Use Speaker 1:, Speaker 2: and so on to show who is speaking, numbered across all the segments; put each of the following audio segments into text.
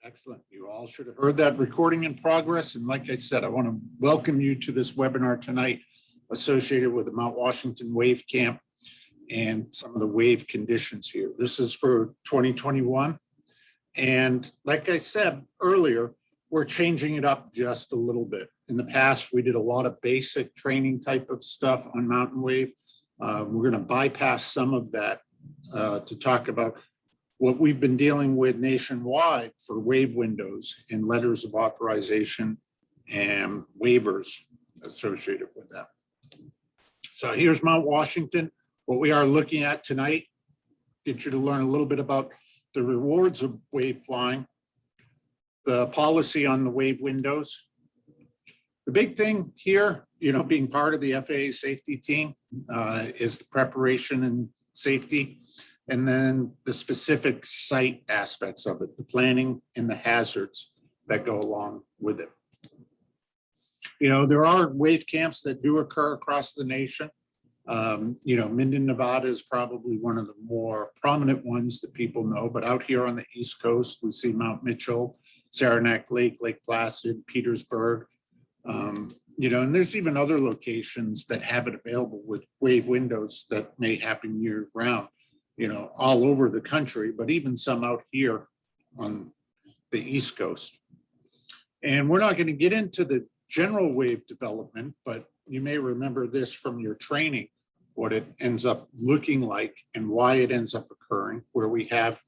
Speaker 1: Excellent. You all should have heard that recording in progress. And like I said, I want to welcome you to this webinar tonight associated with the Mount Washington Wave Camp and some of the wave conditions here. This is for 2021. And like I said earlier, we're changing it up just a little bit. In the past, we did a lot of basic training type of stuff on mountain wave. We're going to bypass some of that to talk about what we've been dealing with nationwide for wave windows and letters of authorization and waivers associated with that. So here's Mount Washington. What we are looking at tonight, get you to learn a little bit about the rewards of wave flying, the policy on the wave windows. The big thing here, being part of the FAA safety team is the preparation and safety. And then the specific site aspects of it, the planning and the hazards that go along with it. There are wave camps that do occur across the nation. Minden, Nevada is probably one of the more prominent ones that people know, but out here on the East Coast, we see Mount Mitchell, Saranac Lake, Lake Placid, Petersburg. And there's even other locations that have it available with wave windows that may happen year round. All over the country, but even some out here on the East Coast. And we're not going to get into the general wave development, but you may remember this from your training, what it ends up looking like and why it ends up occurring, where we have,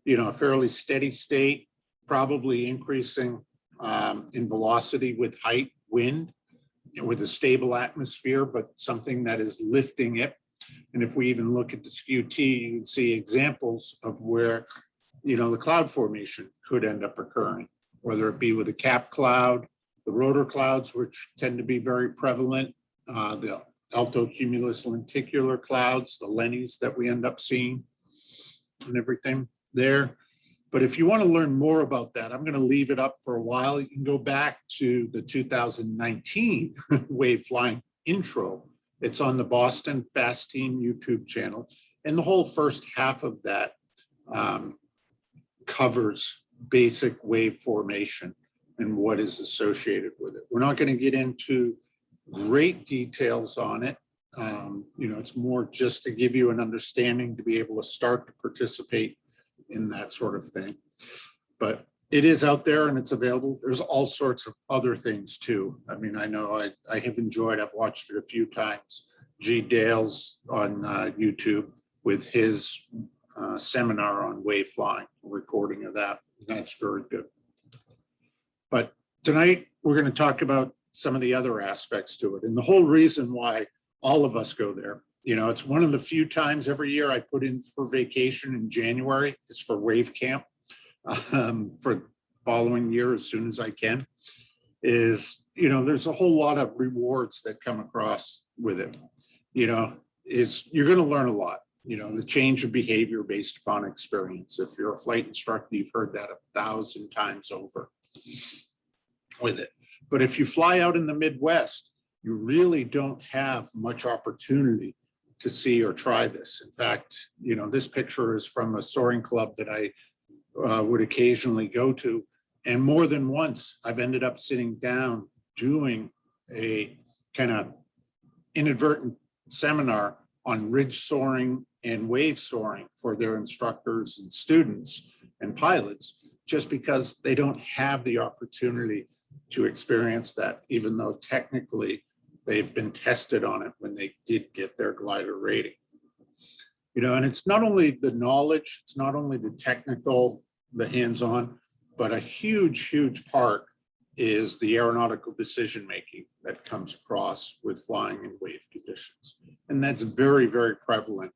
Speaker 1: a fairly steady state, probably increasing in velocity with height, wind, with a stable atmosphere, but something that is lifting it. And if we even look at the SKU T, you can see examples of where, the cloud formation could end up occurring, whether it be with a cap cloud, the rotor clouds, which tend to be very prevalent, the altocumulus lenticular clouds, the lennies that we end up seeing and everything there. But if you want to learn more about that, I'm going to leave it up for a while. You can go back to the 2019 wave flying intro. It's on the Boston Fast Team YouTube channel. And the whole first half of that covers basic wave formation and what is associated with it. We're not going to get into great details on it. It's more just to give you an understanding to be able to start to participate in that sort of thing. But it is out there and it's available. There's all sorts of other things too. I mean, I know I have enjoyed, I've watched it a few times. G. Dale's on YouTube with his seminar on wave flying, recording of that. That's very good. But tonight we're going to talk about some of the other aspects to it. And the whole reason why all of us go there, it's one of the few times every year I put in for vacation in January is for wave camp. For following year as soon as I can, is, there's a whole lot of rewards that come across with it. You're going to learn a lot, the change of behavior based upon experience. If you're a flight instructor, you've heard that 1,000 times over with it. But if you fly out in the Midwest, you really don't have much opportunity to see or try this. In fact, this picture is from a soaring club that I would occasionally go to. And more than once, I've ended up sitting down doing a kind of inadvertent seminar on ridge soaring and wave soaring for their instructors and students and pilots, just because they don't have the opportunity to experience that, even though technically they've been tested on it when they did get their glider rating. And it's not only the knowledge, it's not only the technical, the hands-on, but a huge, huge part is the aeronautical decision-making that comes across with flying in wave conditions. And that's very, very prevalent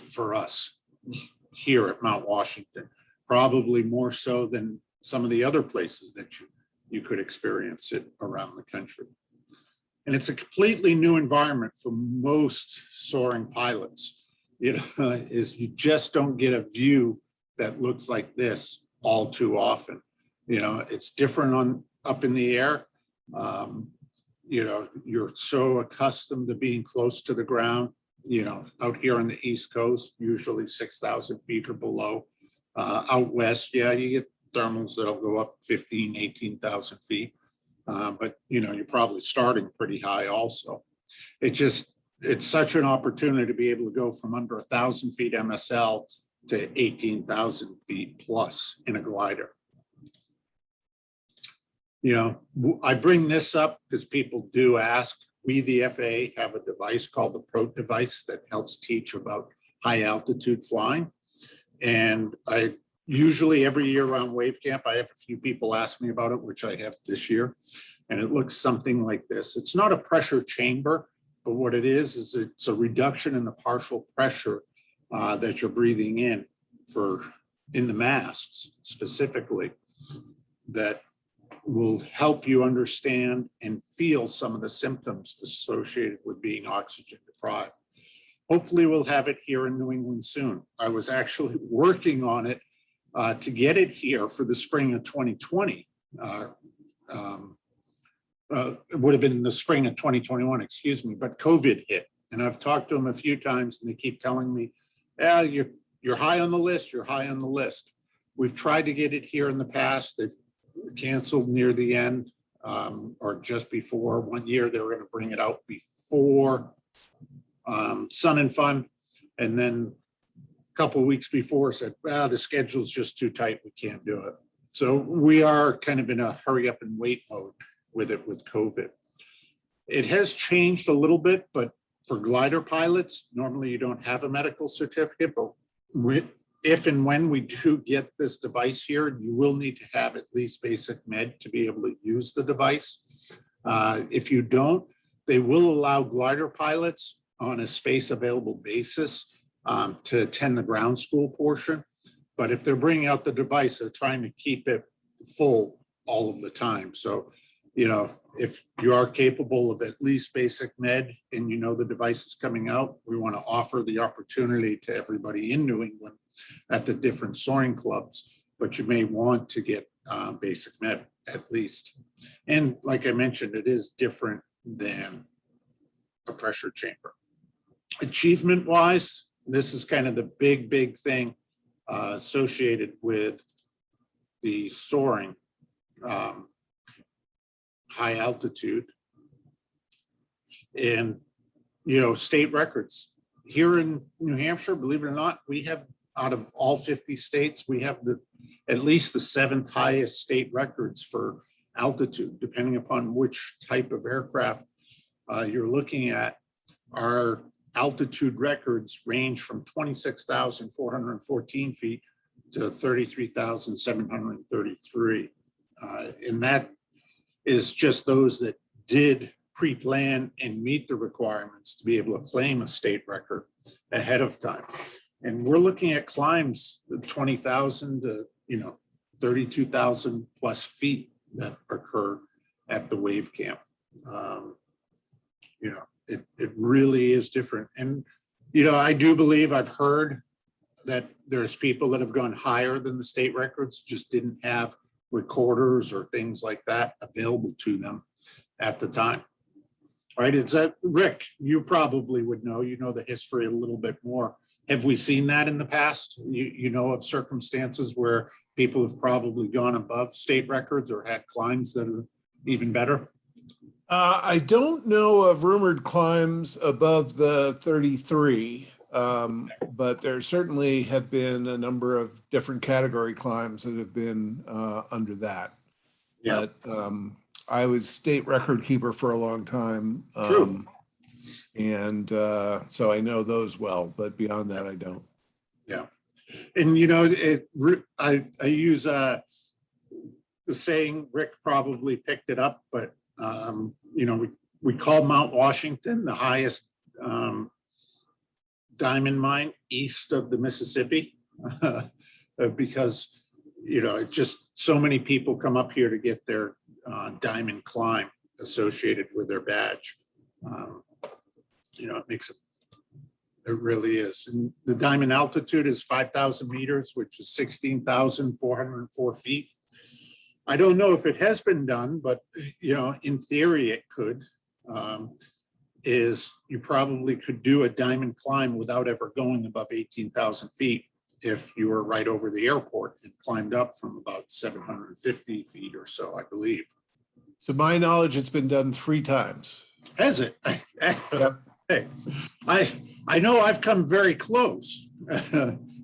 Speaker 1: for us here at Mount Washington, probably more so than some of the other places that you could experience it around the country. And it's a completely new environment for most soaring pilots. Is you just don't get a view that looks like this all too often. It's different up in the air. You're so accustomed to being close to the ground. Out here on the East Coast, usually 6,000 feet or below. Out west, yeah, you get thermals that'll go up 15, 18,000 feet. But you're probably starting pretty high also. It's such an opportunity to be able to go from under 1,000 feet MSL to 18,000 feet plus in a glider. I bring this up because people do ask. We, the FAA, have a device called the PROT device that helps teach about high altitude flying. And I usually every year around Wave Camp, I have a few people ask me about it, which I have this year. And it looks something like this. It's not a pressure chamber, but what it is it's a reduction in the partial pressure that you're breathing in the masks specifically, that will help you understand and feel some of the symptoms associated with being oxygen deprived. Hopefully we'll have it here in New England soon. I was actually working on it to get it here for the spring of 2020. It would have been the spring of 2021, excuse me, but COVID hit. And I've talked to them a few times and they keep telling me, yeah, you're high on the list, you're high on the list. We've tried to get it here in the past. They've canceled near the end or just before. One year they were going to bring it out before Sun and Fun. And then a couple of weeks before said, well, the schedule's just too tight, we can't do it. So we are kind of in a hurry up and wait mode with COVID. It has changed a little bit, but for glider pilots, normally you don't have a medical certificate, but if and when we do get this device here, you will need to have at least basic med to be able to use the device. If you don't, they will allow glider pilots on a space available basis to attend the ground school portion. But if they're bringing out the device, they're trying to keep it full all of the time. So, if you are capable of at least basic med and the device is coming out, we want to offer the opportunity to everybody in New England at the different soaring clubs, but you may want to get basic med at least. And like I mentioned, it is different than a pressure chamber. Achievement wise, this is kind of the big thing associated with the soaring high altitude and state records here in New Hampshire. Believe it or not, we have, out of all 50 states, we have at least the 7th highest state records for altitude, depending upon which type of aircraft you're looking at. Our altitude records range from 26,414 feet to 33,733. And that is just those that did pre-plan and meet the requirements to be able to claim a state record ahead of time. And we're looking at climbs of 20,000 to 32,000 plus feet that occur at the Wave Camp. It really is different. And I do believe, I've heard that there's people that have gone higher than the state records, just didn't have recorders or things like that available to them at the time. Right? Is that, Rick, you probably would know, the history a little bit more. Have we seen that in the past? You know of circumstances where people have probably gone above state records or had climbs that are even better?
Speaker 2: I don't know of rumored climbs above the 33, but there certainly have been a number of different category climbs that have been under that. Yeah. But I was state record keeper for a long time.
Speaker 1: True.
Speaker 2: And so I know those well, but beyond that, I don't.
Speaker 1: Yeah. And, I use the saying, Rick probably picked it up, but, we call Mount Washington the highest diamond mine east of the Mississippi because, it just so many people come up here to get their diamond climb associated with their badge. It makes it really is. And the diamond altitude is 5,000 meters, which is 16,404 feet. I don't know if it has been done, but, in theory it could. You probably could do a diamond climb without ever going above 18,000 feet if you were right over the airport and climbed up from about 750 feet or so, I believe.
Speaker 2: To my knowledge, it's been done 3 times.
Speaker 1: Has it?
Speaker 2: Yep.
Speaker 1: Hey, I know I've come very close.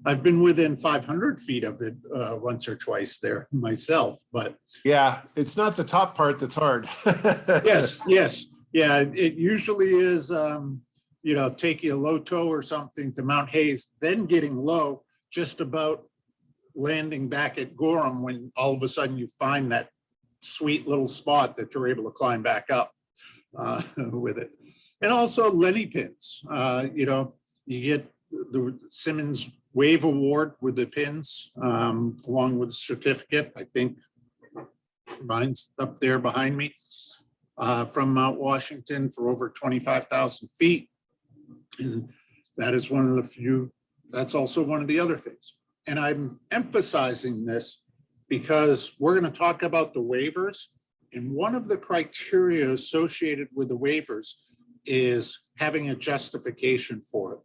Speaker 1: I've been within 500 feet of it once or twice there myself, but
Speaker 2: Yeah, it's not the top part that's hard.
Speaker 1: yes. Yeah, it usually is, taking a low tow or something to Mount Hayes, then getting low, just about landing back at Gorham when all of a sudden you find that sweet little spot that you're able to climb back up with it. And also Lenny pins, you get the Simmons Wave Award with the pins along with the certificate. I think mine's up there behind me from Mount Washington for over 25,000 feet. And that is one of the few, that's also one of the other things. And I'm emphasizing this because we're going to talk about the waivers. And one of the criteria associated with the waivers is having a justification for it.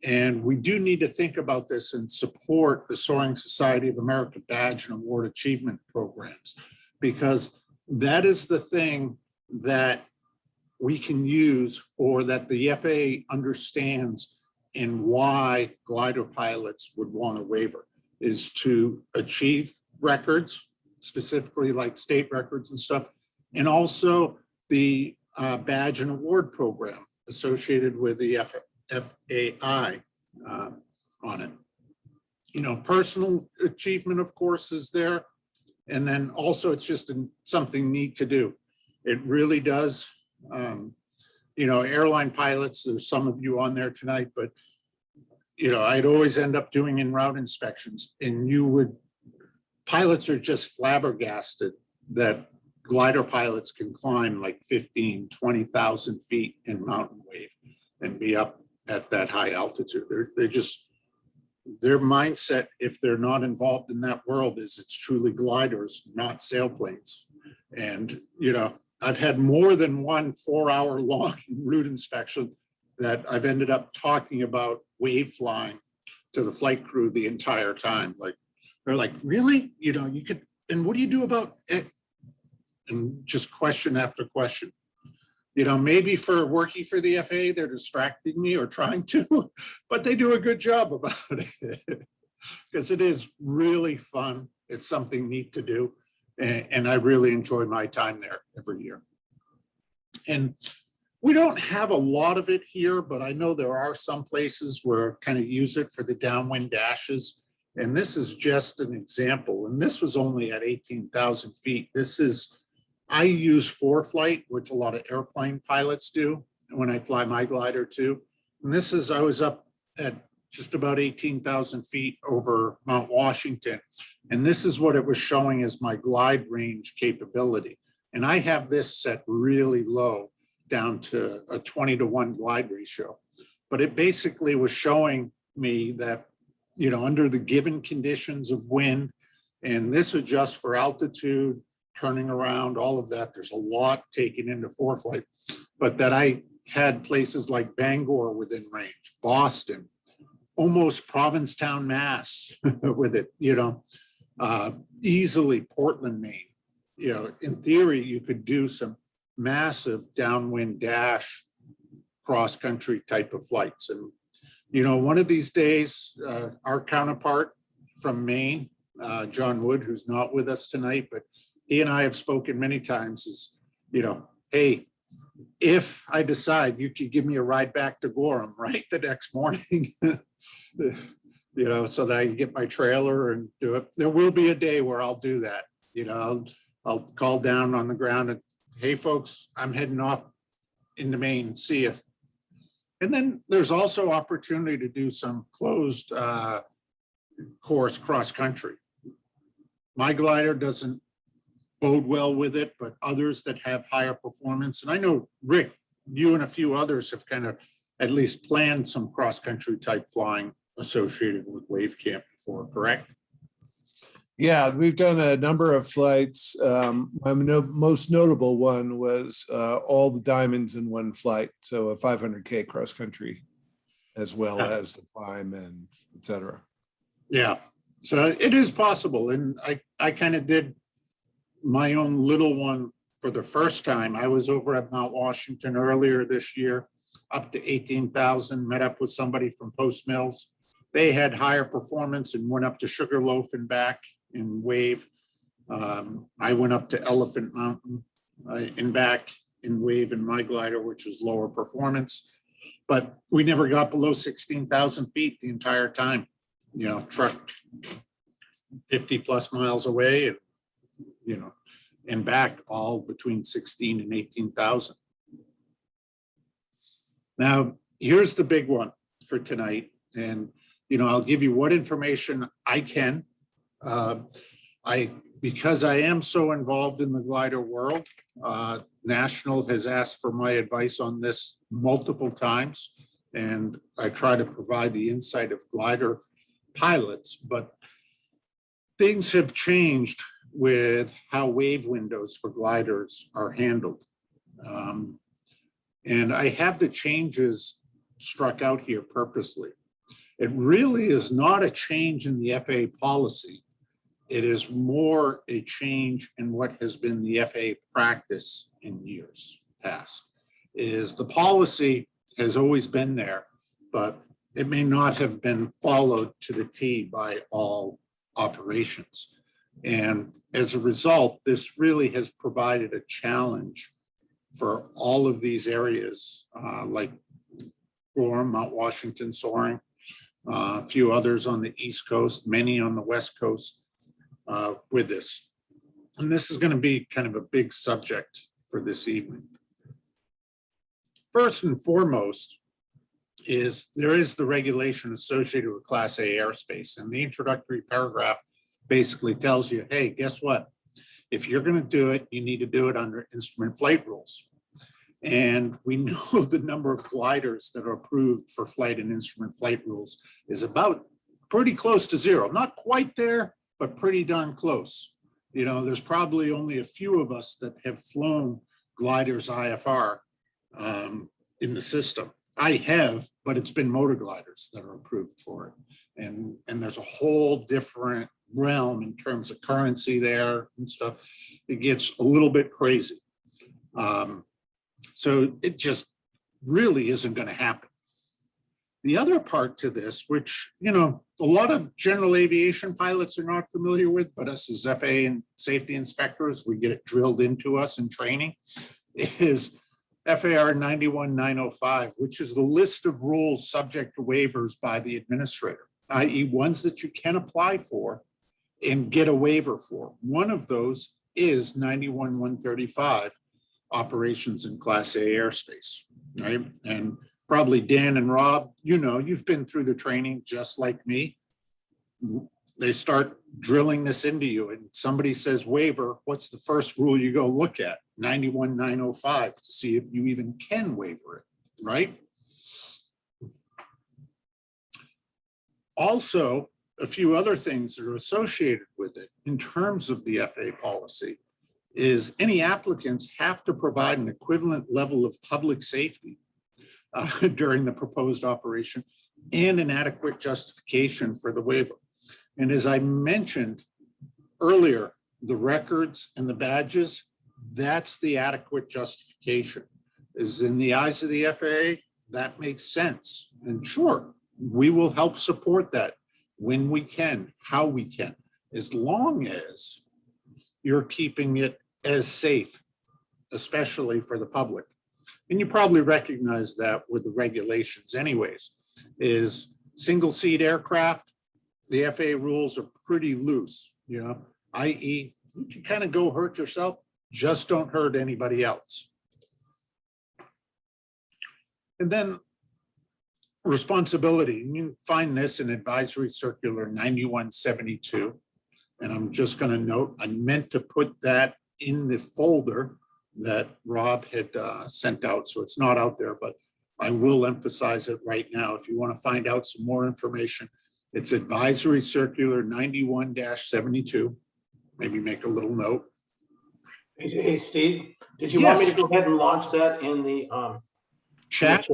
Speaker 1: And we do need to think about this and support the Soaring Society of America badge and award achievement programs, because that is the thing that we can use, or that the FAA understands, and why glider pilots would want a waiver is to achieve records, specifically like state records and stuff, and also the badge and award program associated with the FAI on it. Personal achievement, of course, is there. And then also it's just something neat to do. It really does. Airline pilots, there's some of you on there tonight, but I'd always end up doing in-route inspections, and pilots are just flabbergasted that glider pilots can climb like 15, 20,000 feet in mountain wave and be up at that high altitude. Their mindset, if they're not involved in that world, is it's truly gliders, not sailplanes. And, I've had more than one 4-hour long route inspection that I've ended up talking about wave flying to the flight crew the entire time. Like, they're like, really? You could, and what do you do about it? And just question after question. Maybe for working for the FAA, they're distracting me or trying to, but they do a good job about it because it is really fun. It's something neat to do. And I really enjoy my time there every year. And we don't have a lot of it here, but I know there are some places where kind of use it for the downwind dashes. And this is just an example. And this was only at 18,000 feet. I use ForeFlight, which a lot of airplane pilots do when I fly my glider too. And I was up at just about 18,000 feet over Mount Washington. And this is what it was showing as my glide range capability. And I have this set really low, down to a 20-to-1 glide ratio. But it basically was showing me that, under the given conditions of wind, and this adjusts for altitude, turning around, all of that. There's a lot taken into ForeFlight, but that I had places like Bangor within range, Boston, almost Provincetown, Mass with it, easily Portland, Maine. In theory, you could do some massive downwind dash cross-country type of flights. And, one of these days, our counterpart from Maine, John Wood, who's not with us tonight, but he and I have spoken many times, is, hey, if I decide you could give me a ride back to Gorham, right, the next morning, so that I can get my trailer and do it. There will be a day where I'll do that. I'll call down on the ground and, hey, folks, I'm heading off into Maine. See you. And then there's also opportunity to do some closed course cross country. My glider doesn't bode well with it, but others that have higher performance. And I know, Rick, you and a few others have kind of at least planned some cross-country type flying associated with Wave Camp before, correct?
Speaker 2: Yeah, we've done a number of flights. My most notable one was all the diamonds in one flight. So a 500K cross country, as well as the climb and et cetera.
Speaker 1: Yeah, so it is possible. And I kind of did my own little one for the first time. I was over at Mount Washington earlier this year, up to 18,000, met up with somebody from Post Mills. They had higher performance and went up to Sugarloaf and back in wave. I went up to Elephant Mountain and back in wave in my glider, which was lower performance. But we never got below 16,000 feet the entire time. You know, trucked 50 plus miles away and, you know, and back all between 16 and 18,000. Now, here's the big one for tonight. And, you know, I'll give you what information I can. Because I am so involved in the glider world, National has asked for my advice on this multiple times. And I try to provide the insight of glider pilots, but things have changed with how wave windows for gliders are handled. And I have the changes struck out here purposely. It really is not a change in the FAA policy. It is more a change in what has been the FAA practice in years past. Is the policy has always been there, but it may not have been followed to the T by all operations. And as a result, this really has provided a challenge for all of these areas, like Gorham, Mount Washington, soaring, a few others on the East Coast, many on the West Coast with this. And this is going to be kind of a big subject for this evening. First and foremost is there is the regulation associated with Class A airspace, and the introductory paragraph basically tells you, hey, guess what? If you're going to do it, you need to do it under instrument flight rules. And we know the number of gliders that are approved for flight and instrument flight rules is about pretty close to zero. Not quite there, but pretty darn close. You know, there's probably only a few of us that have flown gliders IFR in the system. I have, but it's been motor gliders that are approved for it. And there's a whole different realm in terms of currency there and stuff. It gets a little bit crazy. So it just really isn't going to happen. The other part to this, which, you know, a lot of general aviation pilots are not familiar with, but us as FAA and safety inspectors, we get it drilled into us in training, is FAR 91-905, which is the list of rules subject to waivers by the administrator, i.e. ones that you can apply for and get a waiver for. One of those is 91-135, operations in Class A airspace, right? And probably Dan and Rob, you know, you've been through the training just like me. They start drilling this into you and somebody says waiver, what's the first rule you go look at? 91-905 to see if you even can waiver it, right? Also, a few other things that are associated with it in terms of the FAA policy is any applicants have to provide an equivalent level of public safety during the proposed operation and an adequate justification for the waiver. And as I mentioned earlier, the records and the badges, that's the adequate justification. Is in the eyes of the FAA, that makes sense. And sure, we will help support that when we can, how we can, as long as you're keeping it as safe, especially for the public. And you probably recognize that with the regulations anyways, is single seat aircraft, the FAA rules are pretty loose, you know, i.e. you can kind of go hurt yourself, just don't hurt anybody else. And then responsibility, and you find this in Advisory Circular 9172. And I'm just going to note, I meant to put that in the folder that Rob had sent out. So it's not out there, but I will emphasize it right now. If you want to find out some more information, it's Advisory Circular 91-72. Maybe make a little note.
Speaker 3: Hey, Steve, did you want me to go ahead and launch that in the
Speaker 1: chat?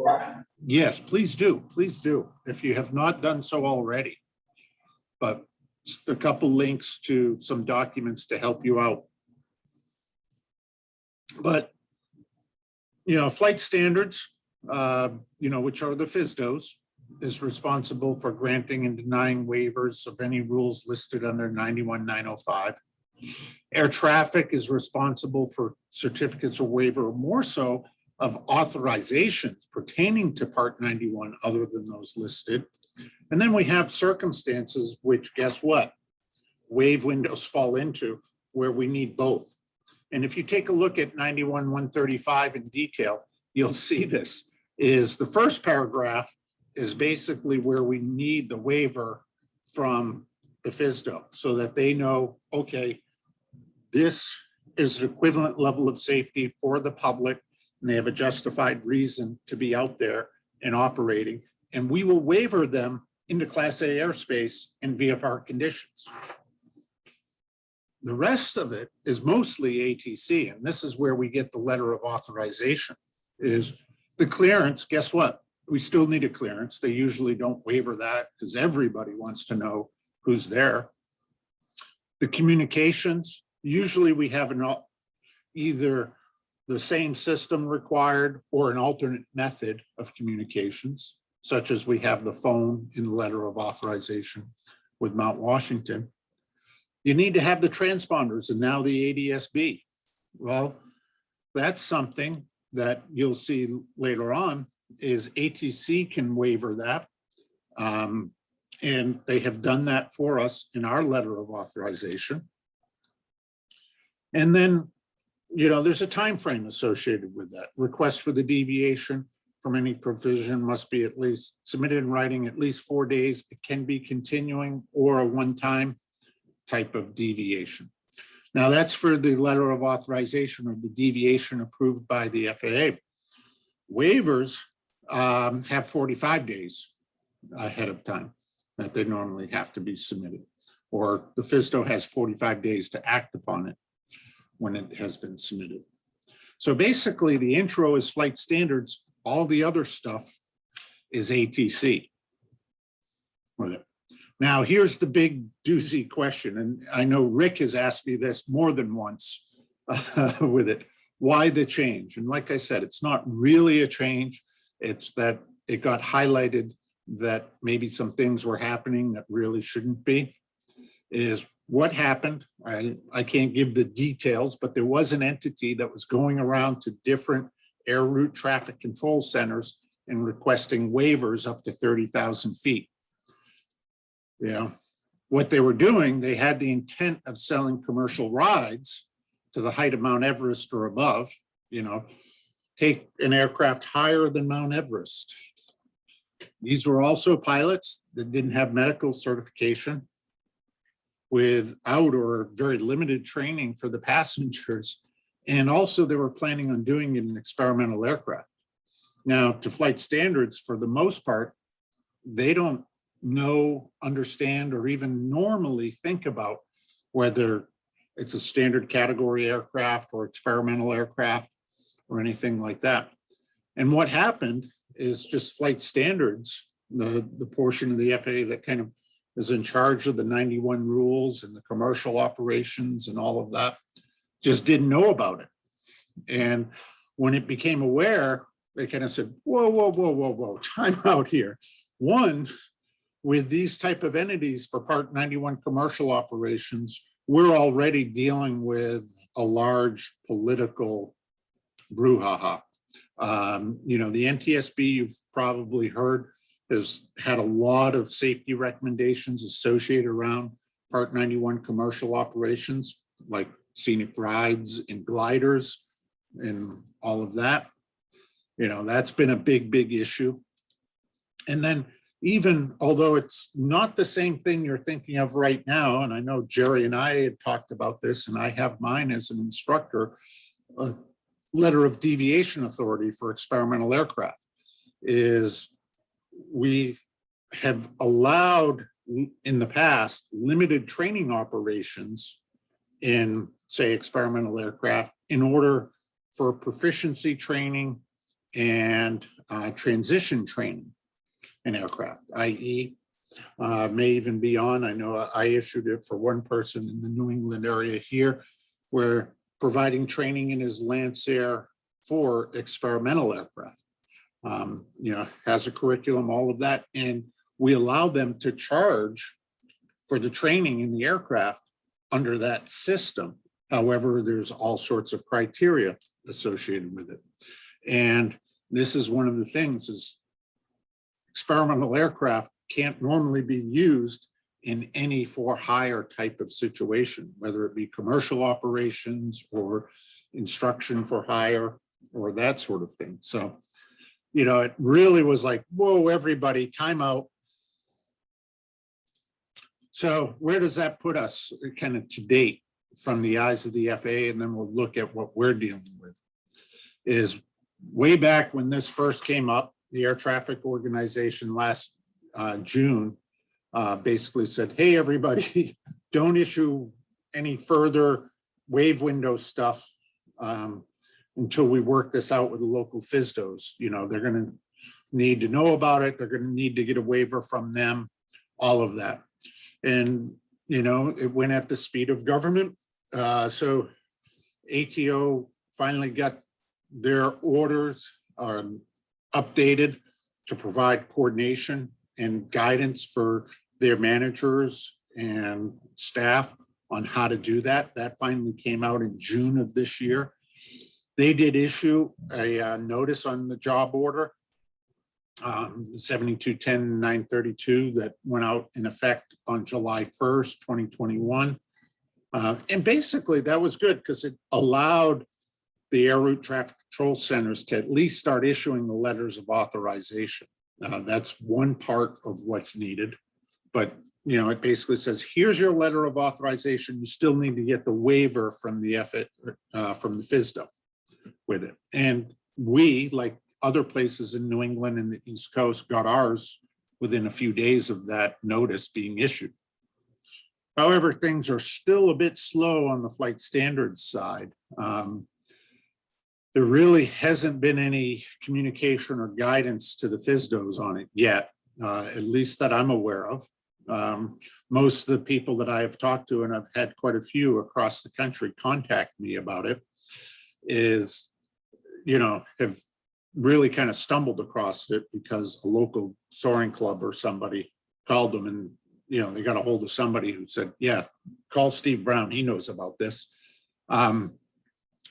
Speaker 1: Yes, please do. Please do. If you have not done so already. but a couple links to some documents to help you out. But, flight standards, which are the FSDOs, is responsible for granting and denying waivers of any rules listed under 91.905. Air traffic is responsible for certificates of waiver, or more so of authorizations pertaining to Part 91 other than those listed. And then we have circumstances which, guess what? Waive windows fall into, where we need both. And if you take a look at 91.135 in detail, you'll see this is the first paragraph is basically where we need the waiver from the FSDO so that they know, okay, this is an equivalent level of safety for the public, and they have a justified reason to be out there and operating. And we will waiver them into Class A airspace and VFR conditions. The rest of it is mostly ATC, and this is where we get the letter of authorization, is the clearance. Guess what? We still need a clearance. They usually don't waiver that because everybody wants to know who's there. The communications, usually we have either the same system required or an alternate method of communications, such as we have the phone in the letter of authorization with Mount Washington. You need to have the transponders and now the ADS-B. Well, that's something that you'll see later on is ATC can waiver that. And they have done that for us in our letter of authorization. And then, there's a time frame associated with that. Request for the deviation from any provision must be at least submitted in writing at least 4 days. It can be continuing or a one-time type of deviation. Now that's for the letter of authorization or the deviation approved by the FAA. Waivers have 45 days ahead of time that they normally have to be submitted, or the FSDO has 45 days to act upon it when it has been submitted. So basically the intro is flight standards. All the other stuff is ATC. Now, here's the big doozy question, and I know Rick has asked me this more than once with it. Why the change? And like I said, it's not really a change. It's that it got highlighted that maybe some things were happening that really shouldn't be. Is what happened. I can't give the details, but there was an entity that was going around to different air route traffic control centers and requesting waivers up to 30,000 feet. What they were doing, they had the intent of selling commercial rides to the height of Mount Everest or above, take an aircraft higher than Mount Everest. These were also pilots that didn't have medical certification, without or very limited training for the passengers. And also they were planning on doing it in experimental aircraft. Now, to flight standards, for the most part, they don't know, understand, or even normally think about whether it's a standard category aircraft or experimental aircraft or anything like that. And what happened is just flight standards, the portion of the FAA that kind of is in charge of the 91 rules and the commercial operations and all of that, just didn't know about it. And when it became aware, they kind of said, whoa, time out here. One, with these type of entities for Part 91 commercial operations, we're already dealing with a large political brouhaha. The NTSB, you've probably heard, has had a lot of safety recommendations associated around Part 91 commercial operations, like scenic rides and gliders and all of that. That's been a big issue. And then even although it's not the same thing you're thinking of right now, and I know Jerry and I had talked about this, and I have mine as an instructor, a letter of deviation authority for experimental aircraft, is we have allowed in the past limited training operations in, say, experimental aircraft in order for proficiency training and transition training in aircraft, i.e. may even be on. I know I issued it for one person in the New England area here. We're providing training in his Lancer for experimental aircraft. Has a curriculum, all of that, and we allow them to charge for the training in the aircraft under that system. However, there's all sorts of criteria associated with it. And this is one of the things is experimental aircraft can't normally be used in any for hire type of situation, whether it be commercial operations or instruction for hire or that sort of thing. So, it really was like, whoa, everybody, time out. So where does that put us kind of to date from the eyes of the FAA? And then we'll look at what we're dealing with. Is way back when this first came up, the Air Traffic Organization last June basically said, hey, everybody, don't issue any further wave window stuff until we work this out with the local FSDOs. They're going to need to know about it. They're going to need to get a waiver from them, all of that. And, it went at the speed of government. So ATO finally got their orders updated to provide coordination and guidance for their managers and staff on how to do that. That finally came out in June of this year. They did issue a notice on the job order, 7210-932, that went out in effect on July 1st, 2021. And basically that was good because it allowed the air route traffic control centers to at least start issuing the letters of authorization. That's one part of what's needed, but it basically says, here's your letter of authorization. You still need to get the waiver from the FSDO with it. And we, like other places in New England and the East Coast, got ours within a few days of that notice being issued. However, things are still a bit slow on the flight standards side. There really hasn't been any communication or guidance to the FSDOs on it yet, at least that I'm aware of. Most of the people that I have talked to, and I've had quite a few across the country contact me about it, have really kind of stumbled across it because a local soaring club or somebody called them and, they got a hold of somebody who said, yeah, call Steve Brown. He knows about this.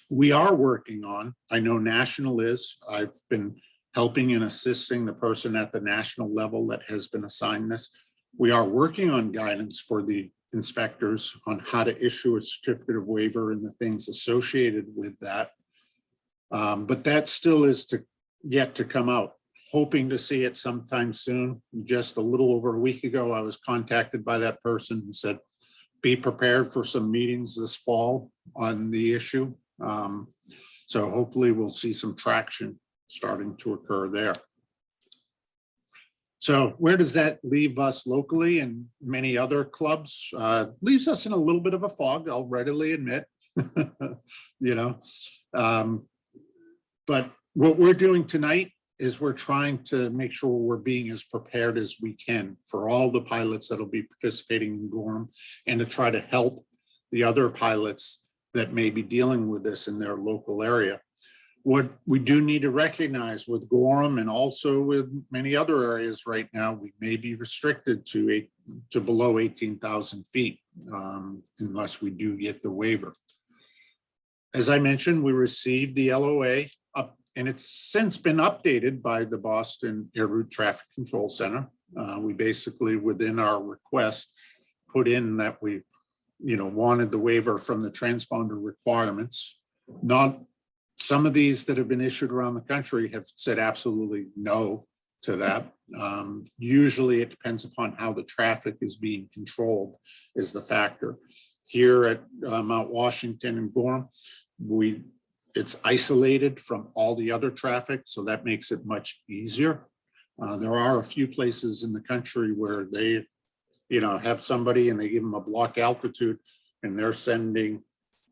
Speaker 1: We are working on, I know National is, I've been helping and assisting the person at the national level that has been assigned this. We are working on guidance for the inspectors on how to issue a certificate of waiver and the things associated with that. But that still is yet to come out. Hoping to see it sometime soon. Just a little over a week ago, I was contacted by that person and said, be prepared for some meetings this fall on the issue. So hopefully we'll see some traction starting to occur there. So where does that leave us locally and many other clubs? Leaves us in a little bit of a fog, I'll readily admit. But what we're doing tonight is we're trying to make sure we're being as prepared as we can for all the pilots that'll be participating in Gorham, and to try to help the other pilots that may be dealing with this in their local area. What we do need to recognize with Gorham and also with many other areas right now, we may be restricted to below 18,000 feet unless we do get the waiver. As I mentioned, we received the LOA up, and it's since been updated by the Boston Air Route Traffic Control Center. We basically, within our request, put in that we, wanted the waiver from the transponder requirements. Not some of these that have been issued around the country have said absolutely no to that. Usually it depends upon how the traffic is being controlled is the factor. Here at Mount Washington and Gorham, it's isolated from all the other traffic, so that makes it much easier. There are a few places in the country where they, have somebody and they give them a block altitude and they're sending,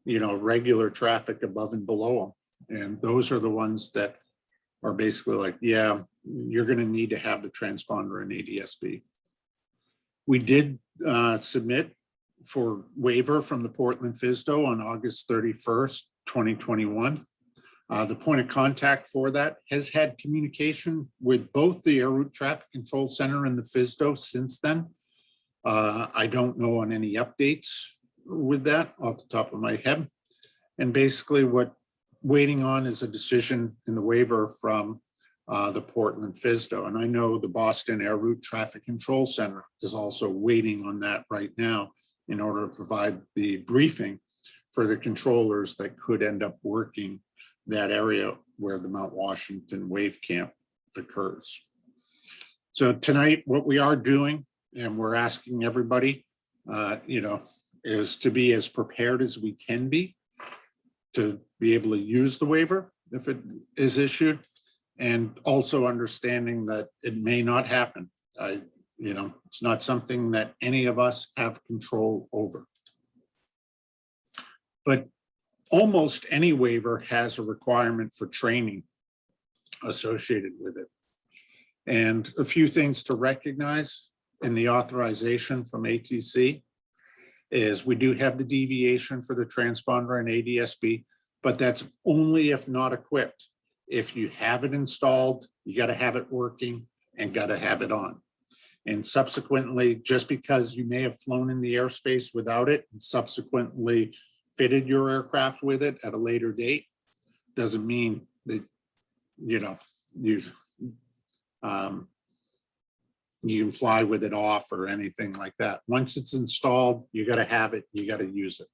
Speaker 1: regular traffic above and below them. And those are the ones that are basically like, yeah, you're going to need to have the transponder and ADSB. We did submit for waiver from the Portland FSDO on August 31st, 2021. The point of contact for that has had communication with both the Air Route Traffic Control Center and the FSDO since then. I don't know on any updates with that off the top of my head. And basically what waiting on is a decision in the waiver from the Portland FSDO. And I know the Boston Air Route Traffic Control Center is also waiting on that right now in order to provide the briefing for the controllers that could end up working that area where the Mount Washington Wave Camp occurs. So tonight, what we are doing, and we're asking everybody, is to be as prepared as we can be to be able to use the waiver if it is issued, and also understanding that it may not happen. It's not something that any of us have control over. But almost any waiver has a requirement for training associated with it. And a few things to recognize in the authorization from ATC is we do have the deviation for the transponder and ADSB, but that's only if not equipped. If you have it installed, you got to have it working and got to have it on. And subsequently, just because you may have flown in the airspace without it and subsequently fitted your aircraft with it at a later date, doesn't mean that, you can fly with it off or anything like that. Once it's installed, you got to have it, you got to use it.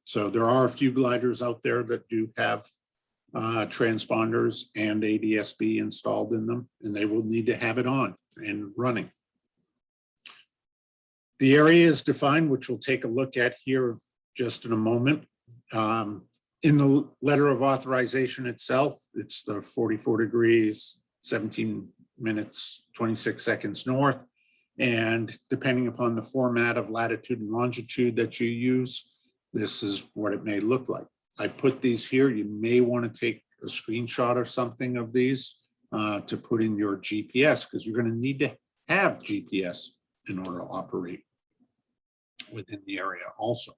Speaker 1: So there are a few gliders out there that do have transponders and ADSB installed in them, and they will need to have it on and running. The area is defined, which we'll take a look at here just in a moment. In the letter of authorization itself, it's the 44 degrees, 17 minutes, 26 seconds north. And depending upon the format of latitude and longitude that you use, this is what it may look like. I put these here. You may want to take a screenshot or something of these to put in your GPS, because you're going to need to have GPS in order to operate within the area also.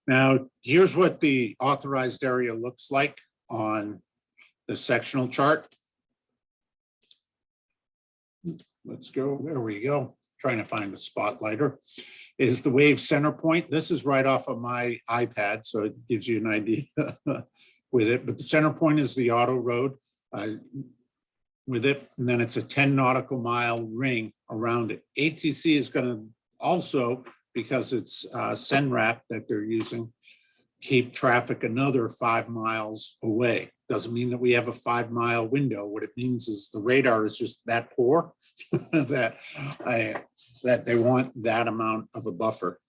Speaker 1: Now, here's what the authorized area looks like on the sectional chart. Let's go, there we go. Trying to find a spotlighter. Is the wave center point. This is right off of my iPad, so it gives you an idea with it. But the center point is the auto road with it, and then it's a 10 nautical mile ring around it. ATC is going to also, because it's SENRAP that they're using, keep traffic another 5 miles away. Doesn't mean that we have a 5 mile window. What it means is the radar is just that poor that they want that amount of a buffer.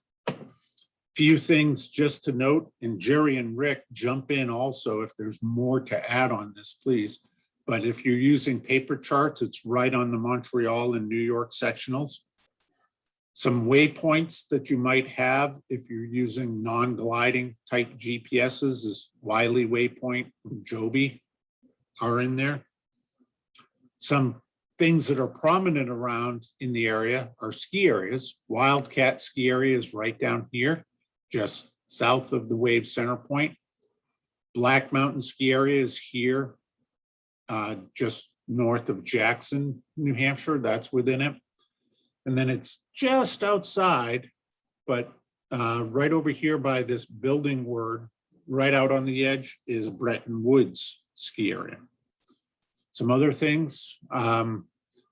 Speaker 1: Few things just to note, and Jerry and Rick jump in also if there's more to add on this, please. But if you're using paper charts, it's right on the Montreal and New York sectionals. Some waypoints that you might have if you're using non-gliding type GPSs is Wiley Waypoint from Joby are in there. Some things that are prominent around in the area are ski areas. Wildcat ski area is right down here, just south of the wave center point. Black Mountain ski area is here, just north of Jackson, New Hampshire. That's within it. And then it's just outside, but right over here by this building word, right out on the edge is Bretton Woods ski area. Some other things, the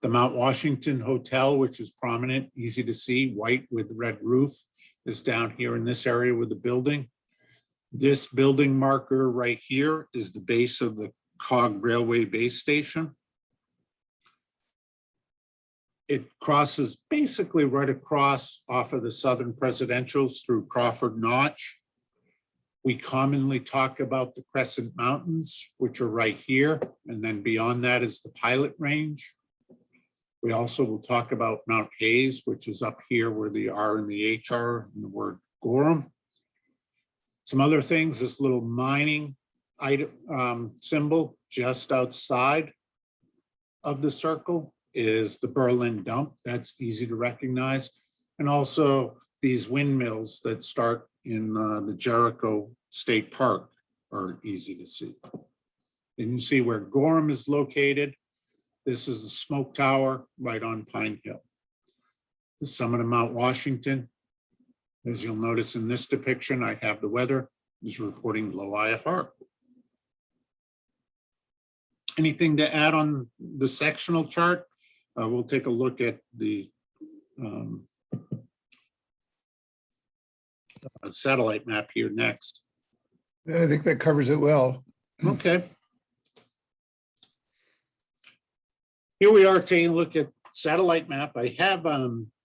Speaker 1: Mount Washington Hotel, which is prominent, easy to see, white with red roof, is down here in this area with the building. This building marker right here is the base of the Cog Railway base station. It crosses basically right across off of the Southern Presidentials through Crawford Notch. We commonly talk about the Crescent Mountains, which are right here. And then beyond that is the Pilot Range. We also will talk about Mount Hayes, which is up here where the R and the H are and the word Gorham. Some other things, this little mining item symbol just outside of the circle is the Berlin dump. That's easy to recognize. And also these windmills that start in the Jericho State Park are easy to see. And you see where Gorham is located. This is the smoke tower right on Pine Hill. The summit of Mount Washington. As you'll notice in this depiction, I have the weather is reporting low IFR. Anything to add on the sectional chart? We'll take a look at the satellite map here next.
Speaker 2: I think that covers it well.
Speaker 1: Okay. Here we are taking a look at satellite map. I have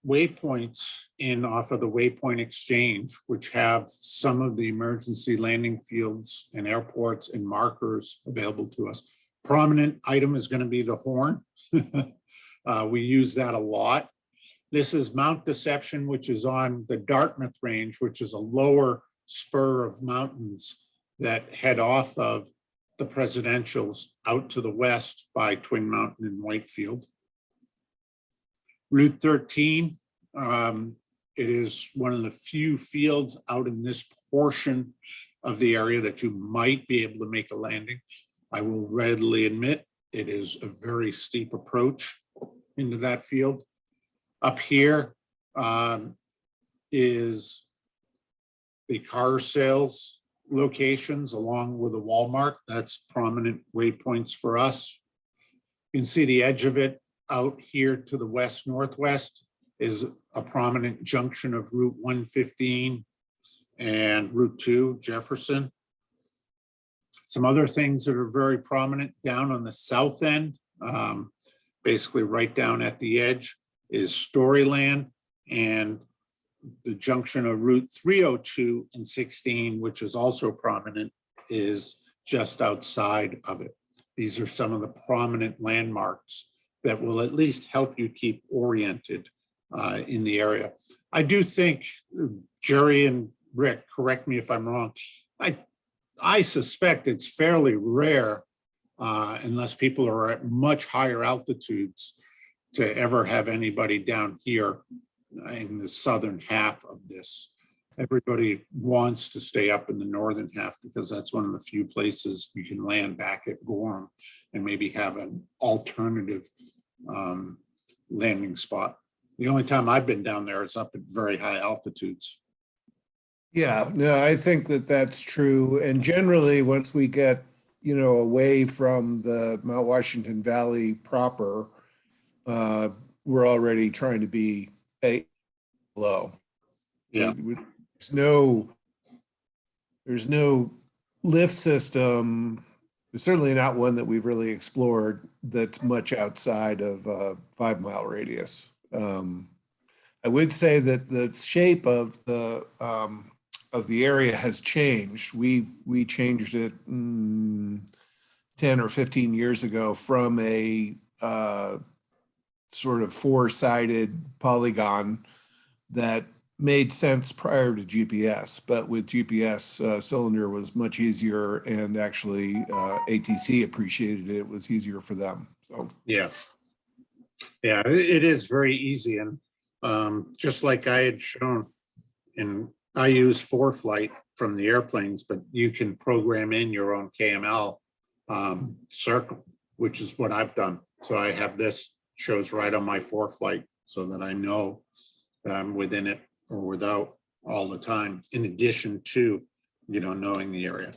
Speaker 1: waypoints in off of the Waypoint Exchange, which have some of the emergency landing fields and airports and markers available to us. Prominent item is going to be the horn. We use that a lot. This is Mount Deception, which is on the Dartmouth Range, which is a lower spur of mountains that head off of the presidentials out to the west by Twin Mountain and Whitefield. Route 13, it is one of the few fields out in this portion of the area that you might be able to make a landing. I will readily admit it is a very steep approach into that field. Up here is the car sales locations along with a Walmart. That's prominent waypoints for us. You can see the edge of it out here to the west northwest is a prominent junction of Route 115 and Route 2 Jefferson. Some other things that are very prominent down on the south end, basically right down at the edge, is Storyland and the junction of Route 302 and 16, which is also prominent, is just outside of it. These are some of the prominent landmarks that will at least help you keep oriented in the area. I do think, Jerry and Rick, correct me if I'm wrong, I suspect it's fairly rare, unless people are at much higher altitudes, to ever have anybody down here in the southern half of this. Everybody wants to stay up in the northern half because that's one of the few places you can land back at Gorham and maybe have an alternative landing spot. The only time I've been down there is up at very high altitudes.
Speaker 2: Yeah, no, I think that that's true. And generally, once we get, away from the Mount Washington Valley proper, we're already trying to be low.
Speaker 1: Yeah.
Speaker 2: There's no lift system. There's certainly not one that we've really explored that's much outside of a 5 mile radius. I would say that the shape of the area has changed. We changed it 10 or 15 years ago from a sort of 4-sided polygon that made sense prior to GPS, but with GPS, cylinder was much easier, and actually ATC appreciated it. It was easier for them. So
Speaker 1: yeah, it is very easy, and just like I had shown, and I use ForeFlight from the airplanes, but you can program in your own KML circle, which is what I've done. So I have this shows right on my ForeFlight so that I know that I'm within it or without all the time, in addition to, knowing the area.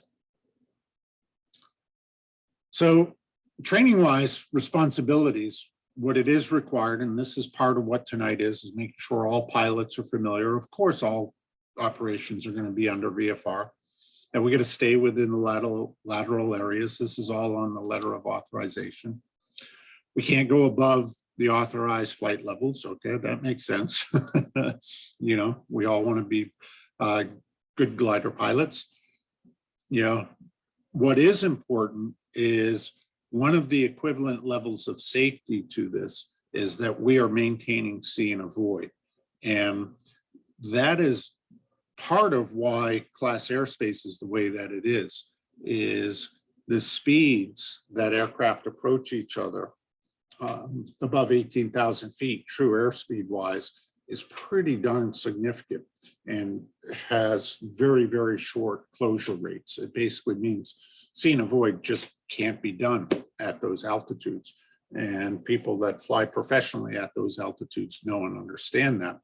Speaker 1: So training wise responsibilities, what it is required, and this is part of what tonight is making sure all pilots are familiar. Of course, all operations are going to be under VFR, and we're going to stay within the lateral areas. This is all on the letter of authorization. We can't go above the authorized flight levels. Okay, that makes sense. We all want to be good glider pilots. What is important is one of the equivalent levels of safety to this is that we are maintaining see and avoid. And that is part of why class airspace is the way that it is the speeds that aircraft approach each other above 18,000 feet, true airspeed wise, is pretty darn significant and has very, very short closure rates. It basically means see and avoid just can't be done at those altitudes. And people that fly professionally at those altitudes know and understand that.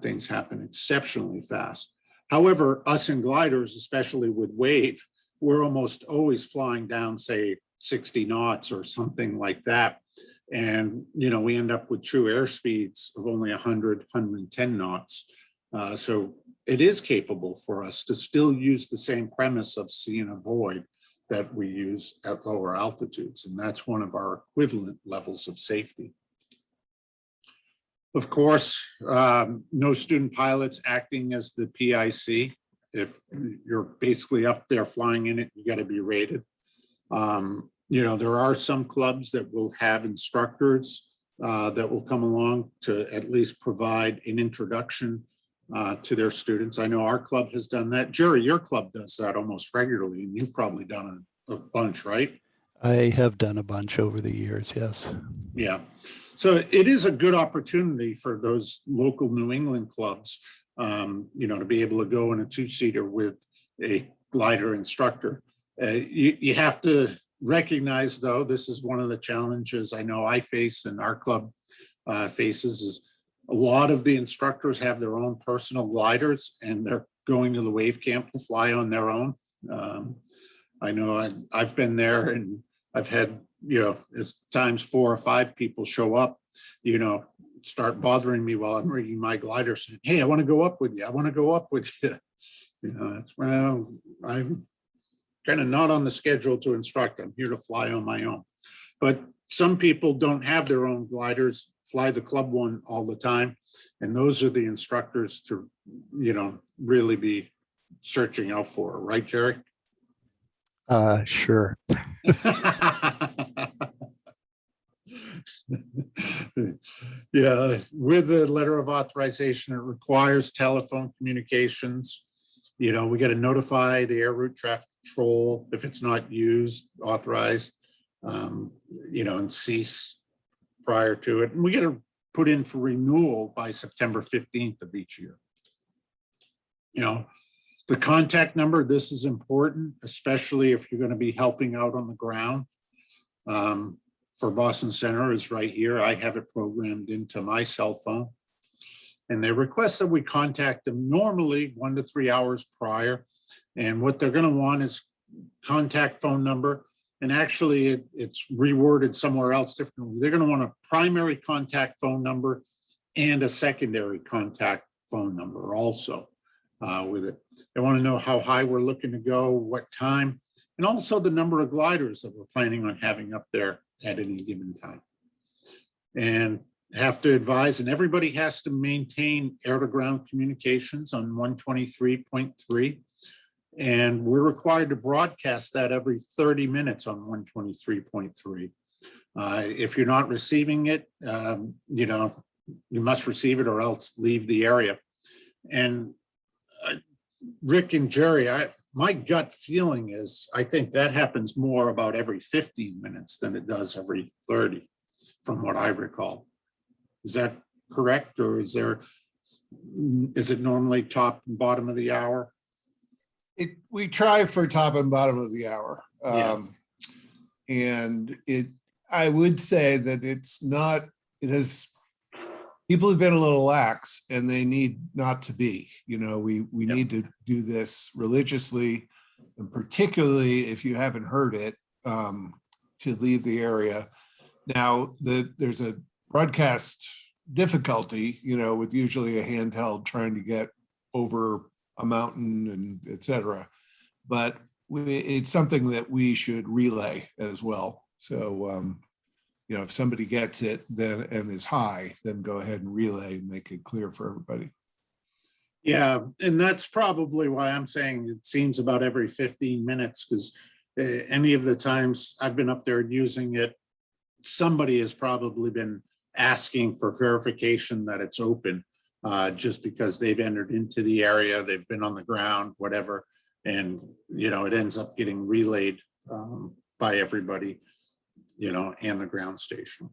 Speaker 1: Things happen exceptionally fast. However, us in gliders, especially with wave, we're almost always flying down, say, 60 knots or something like that. And, you know, we end up with true airspeeds of only 100, 110 knots. So it is capable for us to still use the same premise of see and avoid that we use at lower altitudes. And that's one of our equivalent levels of safety. Of course, no student pilots acting as the PIC. If you're basically up there flying in it, you got to be rated. You know, there are some clubs that will have instructors that will come along to at least provide an introduction to their students. I know our club has done that. Jerry, your club does that almost regularly, and you've probably done a bunch, right?
Speaker 4: I have done a bunch over the years, yes.
Speaker 1: Yeah. So it is a good opportunity for those local New England clubs, you know, to be able to go in a two-seater with a glider instructor. You have to recognize, though, this is one of the challenges I know I face and our club faces is a lot of the instructors have their own personal gliders and they're going to the wave camp to fly on their own. I know I've been there and I've had, you know, it's times 4 or 5 people show up, you know, start bothering me while I'm rigging my glider saying, hey, I want to go up with you. I want to go up with you. You know, it's, well, I'm kind of not on the schedule to instruct. I'm here to fly on my own. But some people don't have their own gliders, fly the club one all the time. And those are the instructors to, you know, really be searching out for, right, Jerry?
Speaker 4: Sure.
Speaker 1: Yeah, with the letter of authorization, it requires telephone communications. You know, we got to notify the air route traffic control if it's not used, authorized, you know, and cease prior to it. And we got to put in for renewal by September 15th of each year. You know, the contact number, this is important, especially if you're going to be helping out on the ground. For Boston Center is right here. I have it programmed into my cell phone. And they request that we contact them normally 1 to 3 hours prior. And what they're going to want is contact phone number. And actually it's reworded somewhere else differently. They're going to want a primary contact phone number and a secondary contact phone number also with it. They want to know how high we're looking to go, what time, and also the number of gliders that we're planning on having up there at any given time. And have to advise, and everybody has to maintain air-to-ground communications on 123.3. And we're required to broadcast that every 30 minutes on 123.3. If you're not receiving it, you know, you must receive it or else leave the area. And Rick and Jerry, my gut feeling is I think that happens more about every 15 minutes than it does every 30, from what I recall. Is that correct? Or is it normally top and bottom of the hour?
Speaker 2: We try for top and bottom of the hour.
Speaker 1: Yeah.
Speaker 2: And I would say that people have been a little lax and they need not to be. You know, we need to do this religiously, and particularly if you haven't heard it, to leave the area. Now, there's a broadcast difficulty, you know, with usually a handheld trying to get over a mountain and et cetera. But it's something that we should relay as well. So, you know, if somebody gets it then and is high, then go ahead and relay and make it clear for everybody.
Speaker 1: Yeah, and that's probably why I'm saying it seems about every 15 minutes, because any of the times I've been up there using it, somebody has probably been asking for verification that it's open, just because they've entered into the area, they've been on the ground, whatever, and you know, it ends up getting relayed by everybody. and the ground station.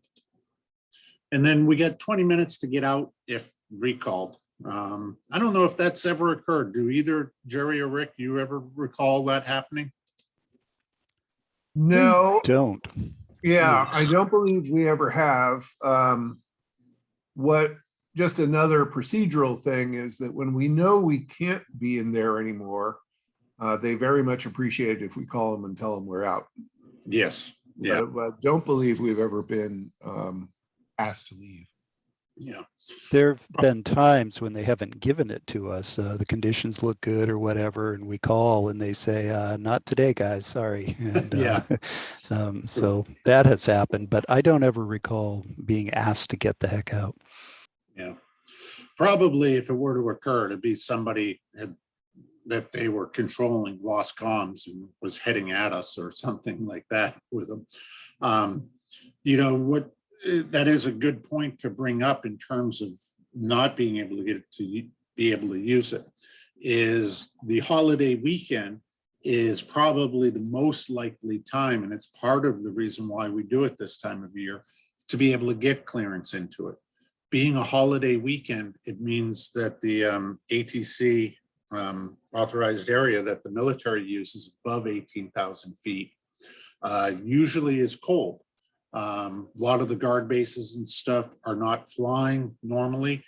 Speaker 1: And then we get 20 minutes to get out if recalled. I don't know if that's ever occurred. Do either Jerry or Rick, you ever recall that happening?
Speaker 2: No,
Speaker 4: Don't.
Speaker 2: yeah, I don't believe we ever have. Just another procedural thing is that when we know we can't be in there anymore, they very much appreciate it if we call them and tell them we're out.
Speaker 1: Yes. Yeah.
Speaker 2: But I don't believe we've ever been asked to leave.
Speaker 1: Yeah.
Speaker 4: There have been times when they haven't given it to us. The conditions look good or whatever, and we call and they say, not today, guys, sorry. And,
Speaker 1: Yeah.
Speaker 4: so that has happened, but I don't ever recall being asked to get the heck out.
Speaker 1: Yeah. Probably if it were to occur, it'd be somebody that they were controlling lost comms and was heading at us or something like that with them. That is a good point to bring up in terms of not being able to get it to be able to use it, is the holiday weekend is probably the most likely time, and it's part of the reason why we do it this time of year, to be able to get clearance into it. Being a holiday weekend, it means that the ATC authorized area that the military uses above 18,000 feet usually is cold. A lot of the guard bases and stuff are not flying normally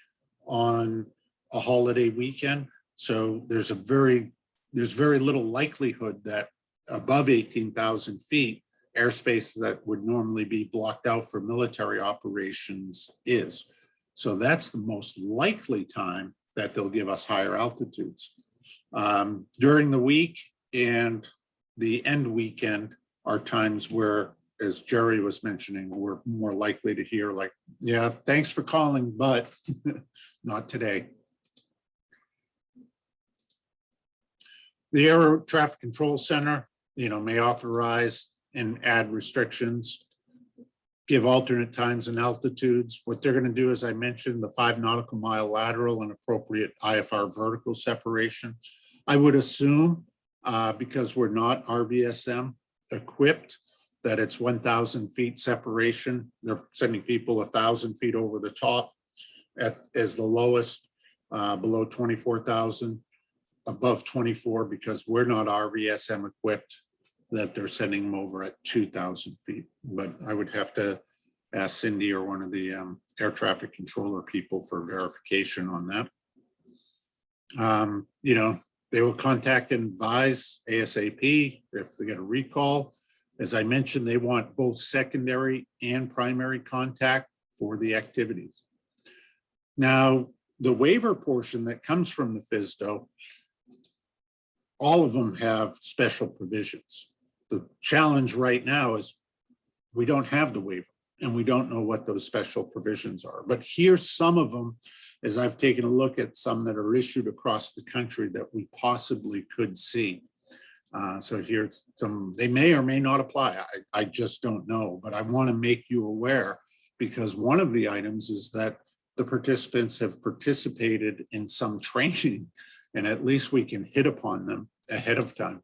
Speaker 1: on a holiday weekend. So there's very little likelihood that above 18,000 feet, airspace that would normally be blocked out for military operations is. So that's the most likely time that they'll give us higher altitudes. During the week and the end weekend are times where, as Jerry was mentioning, we're more likely to hear like, yeah, thanks for calling, but not today. The Air Traffic Control Center, may authorize and add restrictions, give alternate times and altitudes. What they're going to do, as I mentioned, the 5 nautical mile lateral and appropriate IFR vertical separation. I would assume, because we're not RVSM equipped, that it's 1,000 feet separation. They're sending people 1,000 feet over the top as the lowest, below 24,000, above 24, because we're not RVSM equipped, that they're sending them over at 2,000 feet. But I would have to ask Cindy or one of the air traffic controller people for verification on that. They will contact and advise ASAP if they get a recall. As I mentioned, they want both secondary and primary contact for the activities. Now, the waiver portion that comes from the FSDO, all of them have special provisions. The challenge right now is we don't have the waiver and we don't know what those special provisions are. But here's some of them, as I've taken a look at some that are issued across the country that we possibly could see. So here's some, they may or may not apply. I just don't know, but I want to make you aware, because one of the items is that the participants have participated in some training, and at least we can hit upon them ahead of time.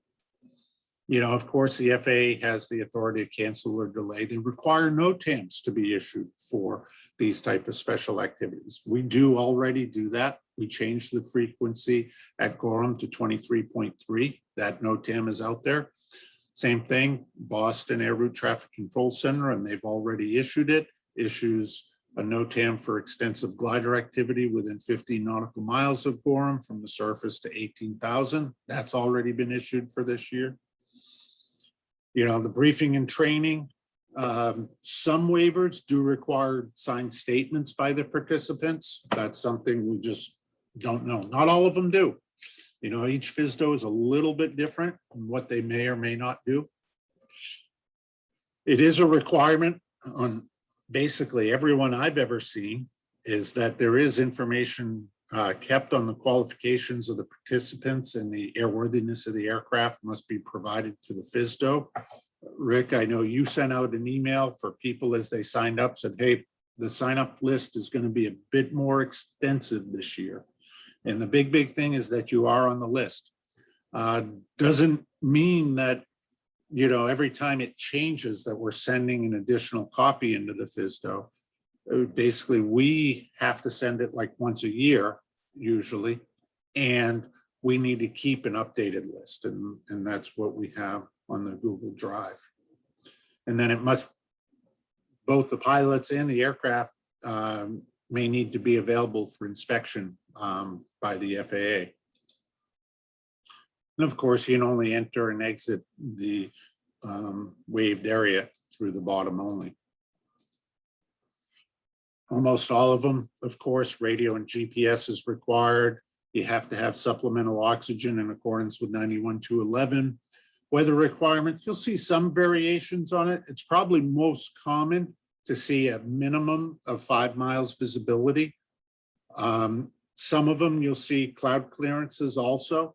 Speaker 1: Of course, the FAA has the authority to cancel or delay. They require NOTAMs to be issued for these type of special activities. We do already do that. We changed the frequency at Gorham to 23.3. That NOTAM is out there. Same thing, Boston Air Route Traffic Control Center, and they've already issued it, issues a NOTAM for extensive glider activity within 15 nautical miles of Gorham from the surface to 18,000. That's already been issued for this year. The briefing and training, some waivers do require signed statements by the participants. That's something we just don't know. Not all of them do. Each FSDO is a little bit different in what they may or may not do. It is a requirement on basically everyone I've ever seen, is that there is information kept on the qualifications of the participants, and the airworthiness of the aircraft must be provided to the FSDO. Rick, I know you sent out an email for people as they signed up, said, hey, the sign up list is going to be a bit more extensive this year. And the big thing is that you are on the list. Doesn't mean that every time it changes that we're sending an additional copy into the FSDO, basically we have to send it like once a year usually, and we need to keep an updated list, and that's what we have on the Google Drive. And then both the pilots and the aircraft may need to be available for inspection by the FAA. And of course, you can only enter and exit the waived area through the bottom only. Almost all of them, of course, radio and GPS is required. You have to have supplemental oxygen in accordance with 91.211. Weather requirements, you'll see some variations on it. It's probably most common to see a minimum of 5 miles visibility. Some of them you'll see cloud clearances also.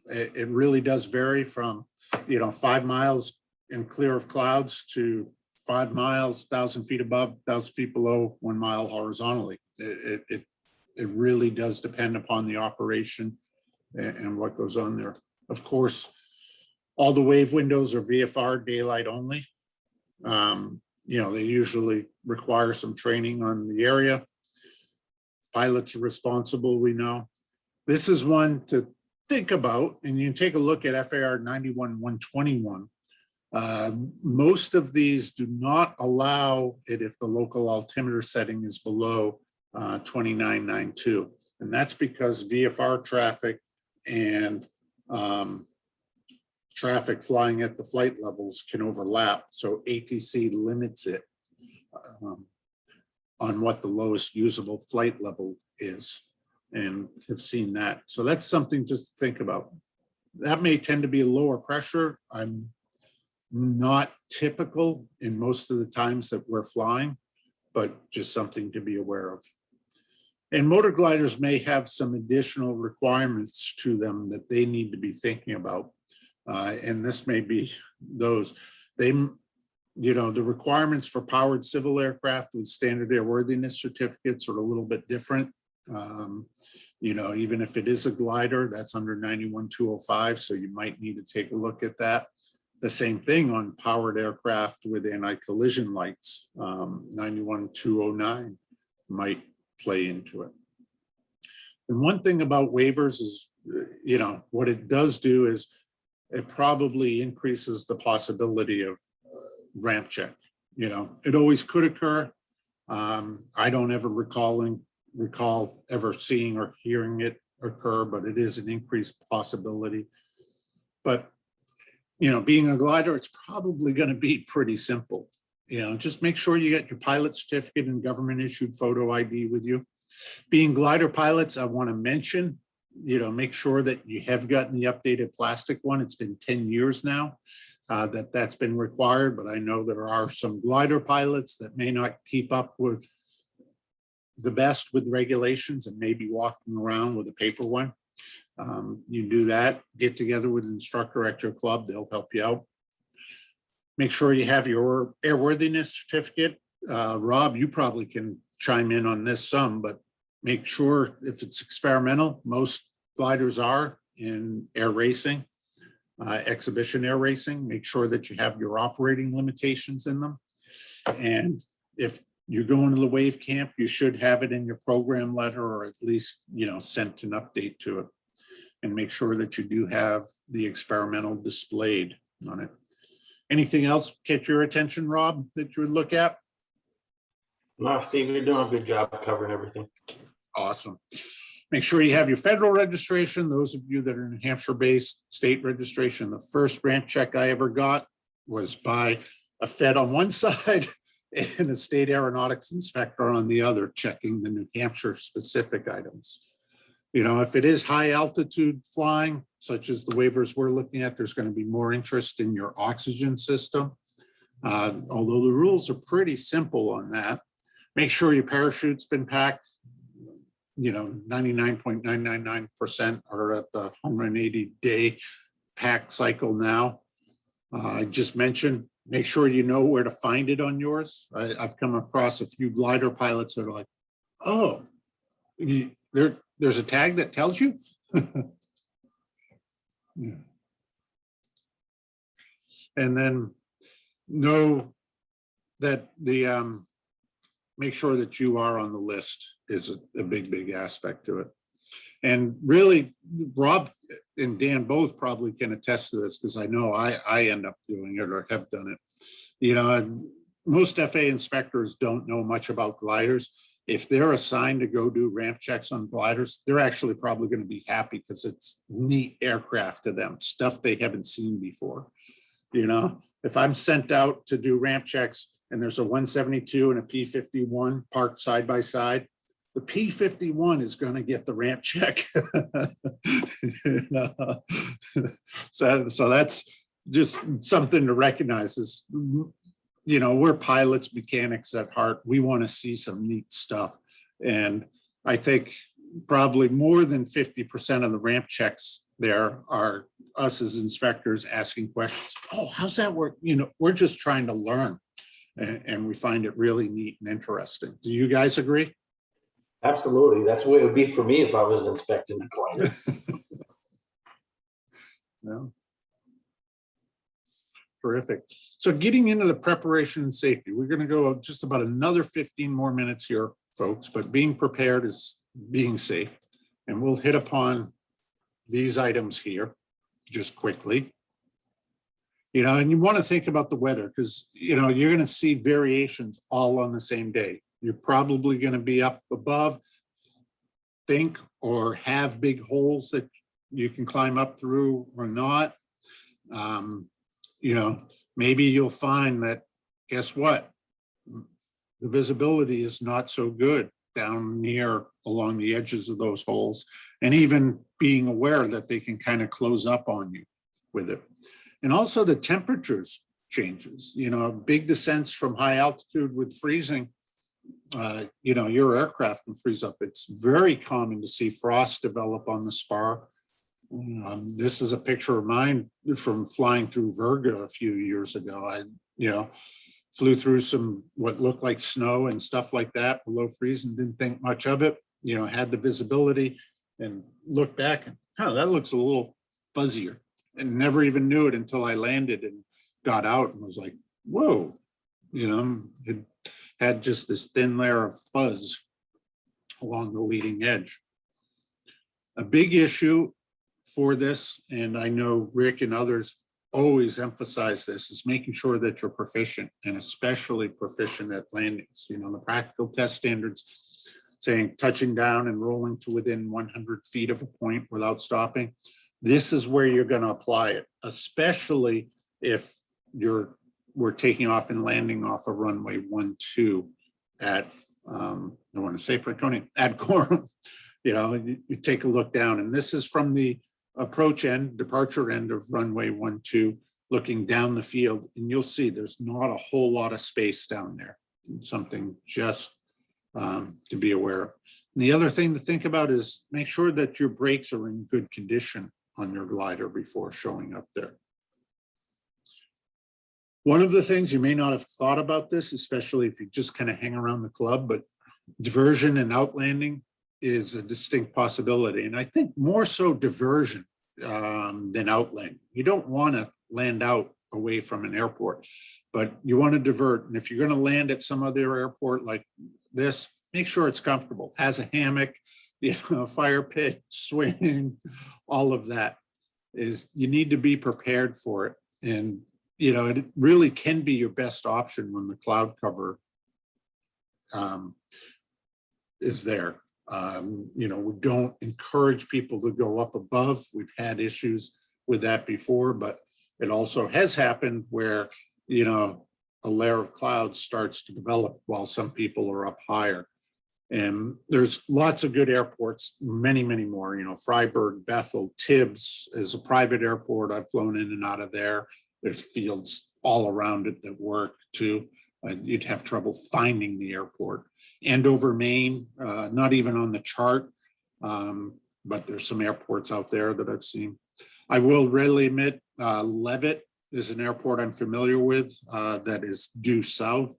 Speaker 1: It really does vary from 5 miles and clear of clouds to 5 miles, 1,000 feet above, 1,000 feet below, 1 mile horizontally. It really does depend upon the operation and what goes on there. Of course, all the wave windows are VFR daylight only. They usually require some training on the area. Pilots are responsible, we know. This is one to think about, and you can take a look at FAR 91.121. Most of these do not allow it if the local altimeter setting is below 2992. And that's because VFR traffic and traffic flying at the flight levels can overlap. So ATC limits it on what the lowest usable flight level is, and have seen that. So that's something just to think about. That may tend to be a lower pressure. I'm not typical in most of the times that we're flying, but just something to be aware of. And motor gliders may have some additional requirements to them that they need to be thinking about. And this may be those. The requirements for powered civil aircraft with standard airworthiness certificates are a little bit different. Even if it is a glider, that's under 91.205, so you might need to take a look at that. The same thing on powered aircraft with anti-collision lights, 91.209 might play into it. And one thing about waivers is, what it does do is it probably increases the possibility of ramp check. It always could occur. I don't ever recall ever seeing or hearing it occur, but it is an increased possibility. But being a glider, it's probably going to be pretty simple. Just make sure you get your pilot certificate and government issued photo ID with you. Being glider pilots, I want to mention, make sure that you have gotten the updated plastic one. It's been 10 years now that's been required, but I know there are some glider pilots that may not keep up with the best with regulations and may be walking around with a paper one. You do that, get together with an instructor at your club, they'll help you out. Make sure you have your airworthiness certificate. Rob, you probably can chime in on this some, but make sure if it's experimental, most gliders are in air racing, exhibition air racing, make sure that you have your operating limitations in them. And if you're going to the wave camp, you should have it in your program letter, or at least, sent an update to it. And make sure that you do have the experimental displayed on it. Anything else catch your attention, Rob, that you would look at?
Speaker 3: No, Steve, you're doing a good job covering everything.
Speaker 1: Awesome. Make sure you have your federal registration. Those of you that are in Hampshire-based, state registration. The first ramp check I ever got was by a Fed on one side and a state aeronautics inspector on the other, checking the New Hampshire specific items. If it is high altitude flying, such as the waivers we're looking at, there's going to be more interest in your oxygen system. Although the rules are pretty simple on that. Make sure your parachute's been packed. 99.999% are at the 180-day pack cycle now. I just mentioned, make sure you know where to find it on yours. I've come across a few glider pilots that are like, oh, there's a tag that tells you. Yeah. And then know that the, make sure that you are on the list is a big, big aspect to it. And really, Rob and Dan both probably can attest to this, because I know I end up doing it or have done it. You know, and most FAA inspectors don't know much about gliders. If they're assigned to go do ramp checks on gliders, they're actually probably going to be happy, because it's neat aircraft to them, stuff they haven't seen before. You know, if I'm sent out to do ramp checks and there's a 172 and a P-51 parked side by side, the P-51 is going to get the ramp check. You know? So that's just something to recognize is, you know, we're pilots, mechanics at heart. We want to see some neat stuff. And I think probably more than 50% of the ramp checks there are us as inspectors asking questions. Oh, how's that work? You know, we're just trying to learn, and we find it really neat and interesting. Do you guys agree?
Speaker 3: Absolutely. That's the way it would be for me if I was inspecting the glider.
Speaker 1: No. Terrific. So getting into the preparation and safety, we're going to go just about another 15 more minutes here, folks, but being prepared is being safe. And we'll hit upon these items here just quickly. You know, and you want to think about the weather, because, you know, you're going to see variations all on the same day. You're probably going to be up above, think, or have big holes that you can climb up through or not. You know, maybe you'll find that, guess what? The visibility is not so good down near along the edges of those holes, and even being aware that they can kind of close up on you with it. And also the temperatures changes, you know, big descents from high altitude with freezing, you know, your aircraft can freeze up. It's very common to see frost develop on the spar. This is a picture of mine from flying through Virga a few years ago. I, you know, flew through some what looked like snow and stuff like that below freezing, didn't think much of it, you know, had the visibility and looked back and, oh, that looks a little fuzzier, and never even knew it until I landed and got out and was like, whoa, you know, it had just this thin layer of fuzz along the leading edge. A big issue for this, and I know Rick and others always emphasize this, is making sure that you're proficient, and especially proficient at landings. You know, the practical test standards saying touching down and rolling to within 100 feet of a point without stopping. This is where you're going to apply it, especially if we're taking off and landing off a runway 12 at, I want to say Franconia, at Corum. You know, you take a look down, and this is from the approach end, departure end of runway 12, looking down the field, and you'll see there's not a whole lot of space down there. It's something just to be aware of. And the other thing to think about is make sure that your brakes are in good condition on your glider before showing up there. One of the things, you may not have thought about this, especially if you just kind of hang around the club, but diversion and outlanding is a distinct possibility. And I think more so diversion than outlanding. You don't want to land out away from an airport, but you want to divert. And if you're going to land at some other airport like this, make sure it's comfortable, has a hammock, you know, fire pit, swing, all of that. Is you need to be prepared for it. And, you know, it really can be your best option when the cloud cover is there. You know, we don't encourage people to go up above. We've had issues with that before, but it also has happened where, you know, a layer of clouds starts to develop while some people are up higher. And there's lots of good airports, many, many more, you know, Freiburg, Bethel, Tibbs is a private airport. I've flown in and out of there. There's fields all around it that work too. You'd have trouble finding the airport. Andover, Maine, not even on the chart, but there's some airports out there that I've seen. I will readily admit, Leavitt is an airport I'm familiar with that is due south.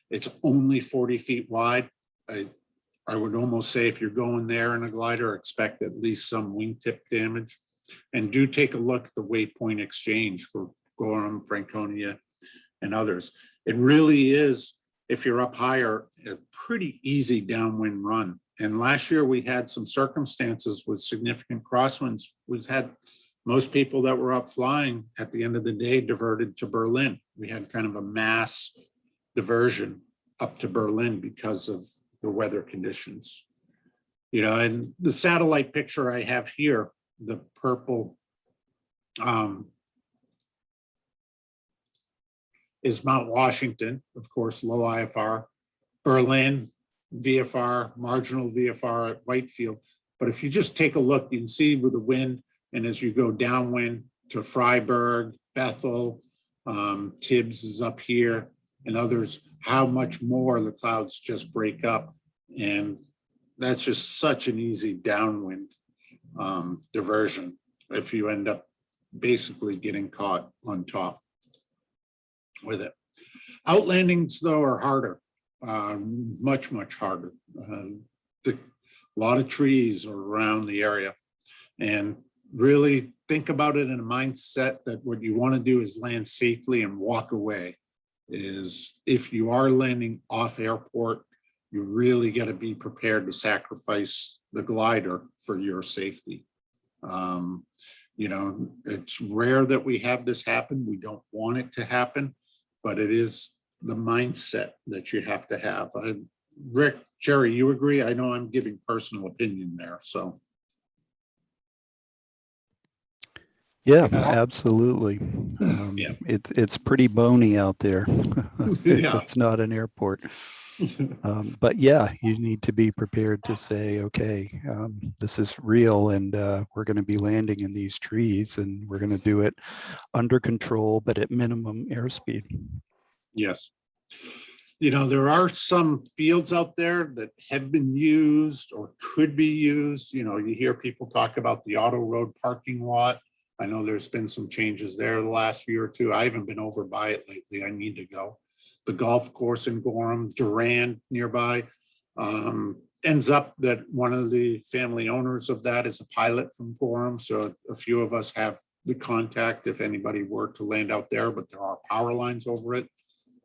Speaker 1: It's only 40 feet wide. I would almost say if you're going there in a glider, expect at least some wingtip damage. And do take a look at the waypoint exchange for Gorham, Franconia, and others. It really is, if you're up higher, a pretty easy downwind run. And last year we had some circumstances with significant crosswinds. We've had most people that were up flying at the end of the day diverted to Berlin. We had kind of a mass diversion up to Berlin because of the weather conditions. You know, and the satellite picture I have here, the purple is Mount Washington, of course, low IFR, Berlin, VFR, marginal VFR at Whitefield. But if you just take a look, you can see with the wind, and as you go downwind to Freiburg, Bethel, Tibbs is up here, and others, how much more the clouds just break up. And that's just such an easy downwind diversion if you end up basically getting caught on top with it. Outlandings, though, are harder, much, much harder. A lot of trees are around the area, and really think about it in a mindset that what you want to do is land safely and walk away. Is if you are landing off airport, you really got to be prepared to sacrifice the glider for your safety. You know, it's rare that we have this happen. We don't want it to happen, but it is the mindset that you have to have. Rick, Jerry, you agree? I know I'm giving personal opinion there, so.
Speaker 4: Yeah, absolutely.
Speaker 1: Yeah.
Speaker 4: It's pretty bony out there.
Speaker 1: Yeah.
Speaker 4: It's not an airport. But yeah, you need to be prepared to say, okay, this is real, and we're going to be landing in these trees, and we're going to do it under control, but at minimum airspeed.
Speaker 1: Yes. You know, there are some fields out there that have been used or could be used. You know, you hear people talk about the auto road parking lot. I know there's been some changes there the last year or two. I haven't been over by it lately. I need to go. The golf course in Gorham, Durand nearby, ends up that one of the family owners of that is a pilot from Gorham. So a few of us have the contact if anybody were to land out there, but there are power lines over it.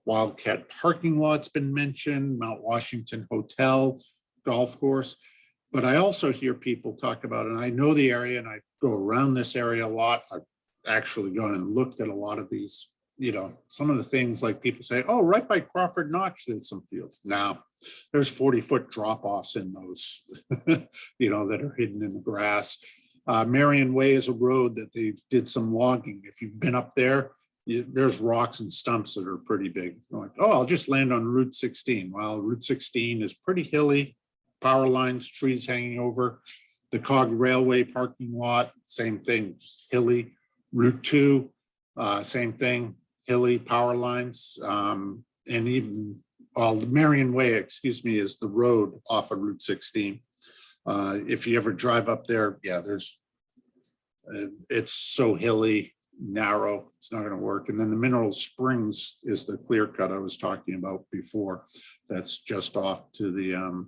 Speaker 1: Wildcat parking lot's been mentioned, Mount Washington Hotel, golf course. But I also hear people talk about, and I know the area and I go around this area a lot. I've actually gone and looked at a lot of these, you know, some of the things like people say, oh, right by Crawford Notch, there's some fields. Now there's 40-foot drop-offs in those, you know, that are hidden in the grass. Marion Way is a road that they did some logging. If you've been up there, there's rocks and stumps that are pretty big. Like, oh, I'll just land on Route 16. Well, Route 16 is pretty hilly, power lines, trees hanging over. The Cog Railway parking lot, same thing, just hilly. Route 2, same thing, hilly, power lines. And even, well, the Marion Way, excuse me, is the road off of Route 16. If you ever drive up there, yeah, it's so hilly, narrow, it's not going to work. And then the Mineral Springs is the clear cut I was talking about before. That's just off to the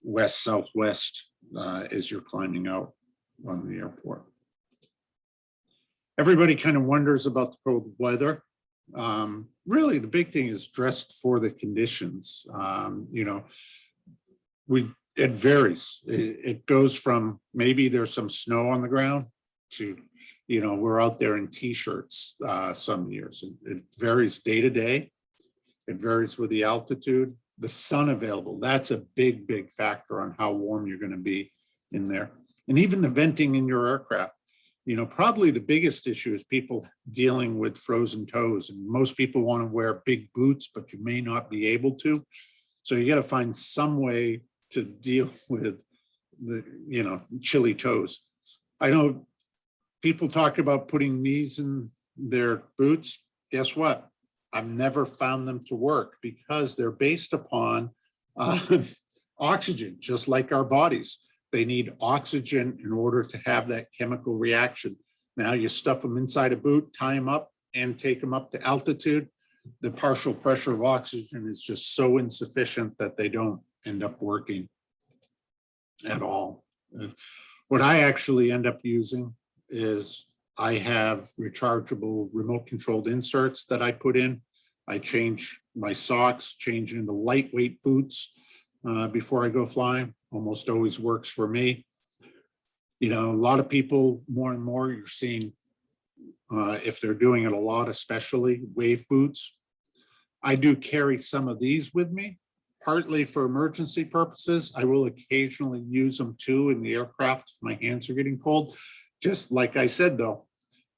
Speaker 1: west southwest as you're climbing out on the airport. Everybody kind of wonders about the cold weather. Really, the big thing is dressed for the conditions. You know, it varies. It goes from maybe there's some snow on the ground to, you know, we're out there in t-shirts some years. It varies day to day. It varies with the altitude, the sun available. That's a big, big factor on how warm you're going to be in there. And even the venting in your aircraft. You know, probably the biggest issue is people dealing with frozen toes. And most people want to wear big boots, but you may not be able to. So you got to find some way to deal with the, you know, chilly toes. I know people talk about putting these in their boots. Guess what? I've never found them to work because they're based upon oxygen, just like our bodies. They need oxygen in order to have that chemical reaction. Now you stuff them inside a boot, tie them up, and take them up to altitude. The partial pressure of oxygen is just so insufficient that they don't end up working at all. What I actually end up using is I have rechargeable remote controlled inserts that I put in. I change my socks, change into lightweight boots before I go flying. Almost always works for me. You know, a lot of people, more and more, you're seeing if they're doing it a lot, especially wave boots. I do carry some of these with me, partly for emergency purposes. I will occasionally use them too in the aircraft if my hands are getting cold. Just like I said, though,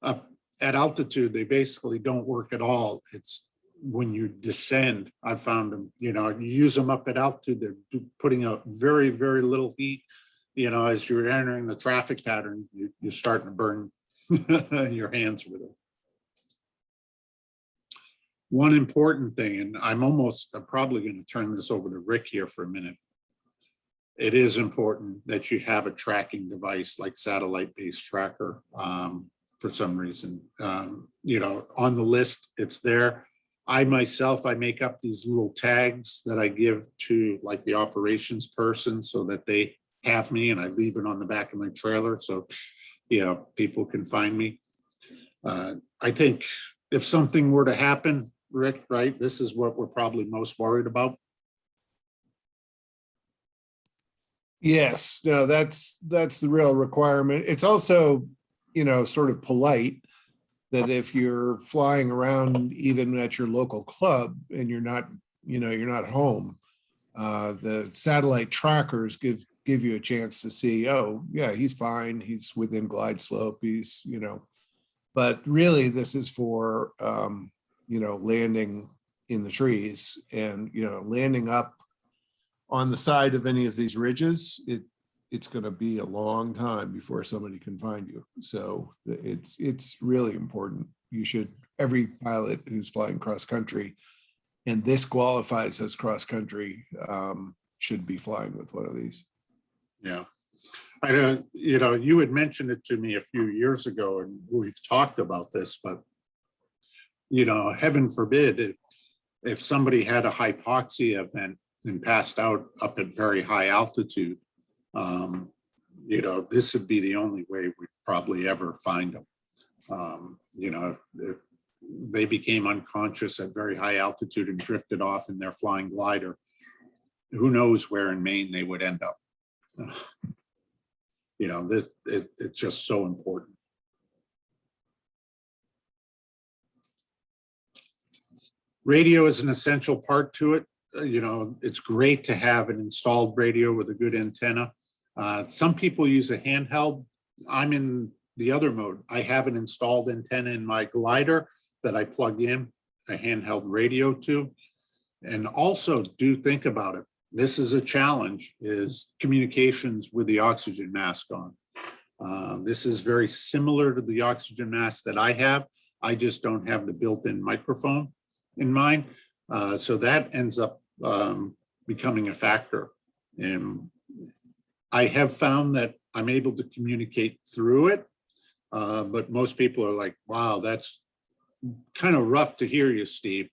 Speaker 1: at altitude, they basically don't work at all. It's when you descend, I found them, you know, you use them up at altitude, they're putting out very, very little heat. You know, as you're entering the traffic pattern, you're starting to burn your hands with it. One important thing, and I'm probably going to turn this over to Rick here for a minute. It is important that you have a tracking device like satellite-based tracker for some reason. You know, on the list, it's there. I myself, I make up these little tags that I give to like the operations person so that they have me, and I leave it on the back of my trailer so, you know, people can find me. I think if something were to happen, Rick, right, this is what we're probably most worried about.
Speaker 2: Yes, no, that's the real requirement. It's also, you know, sort of polite that if you're flying around even at your local club and you're not, you know, you're not home, the satellite trackers give you a chance to see, oh yeah, he's fine, he's within glide slope, he's, you know, but really this is for you know, landing in the trees and, you know, landing up on the side of any of these ridges. It's going to be a long time before somebody can find you. So it's really important. You should, every pilot who's flying cross country, and this qualifies as cross country, should be flying with one of these.
Speaker 1: Yeah. I don't, you know, you had mentioned it to me a few years ago and we've talked about this, but you know, heaven forbid if somebody had a hypoxia event and passed out up at very high altitude, you know, this would be the only way we'd probably ever find them. You know, if they became unconscious at very high altitude and drifted off in their flying glider, who knows where in Maine they would end up. You know, it's just so important. Radio is an essential part to it. You know, it's great to have an installed radio with a good antenna. Some people use a handheld. I'm in the other mode. I have an installed antenna in my glider that I plug in a handheld radio to. And also do think about it. This is a challenge, is communications with the oxygen mask on. This is very similar to the oxygen mask that I have. I just don't have the built-in microphone in mind. So that ends up becoming a factor. And I have found that I'm able to communicate through it, but most people are like, wow, that's kind of rough to hear you, Steve.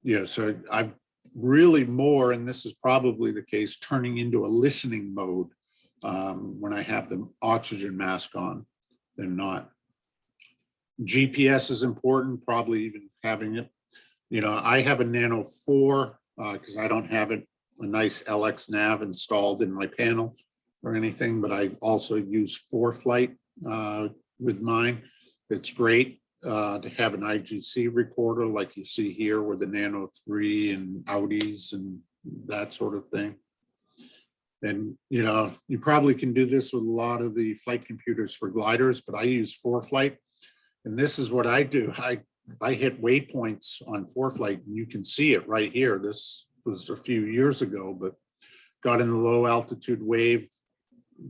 Speaker 1: Yeah, so I'm really more, and this is probably the case, turning into a listening mode when I have the oxygen mask on than not. GPS is important, probably even having it. You know, I have a Nano 4 because I don't have a nice LX nav installed in my panel or anything, but I also use ForeFlight with mine. It's great to have an IGC recorder like you see here with the Nano 3 and Audis and that sort of thing. And, you know, you probably can do this with a lot of the flight computers for gliders, but I use ForeFlight. And this is what I do. I hit waypoints on ForeFlight, and you can see it right here. This was a few years ago, but got in the low altitude wave,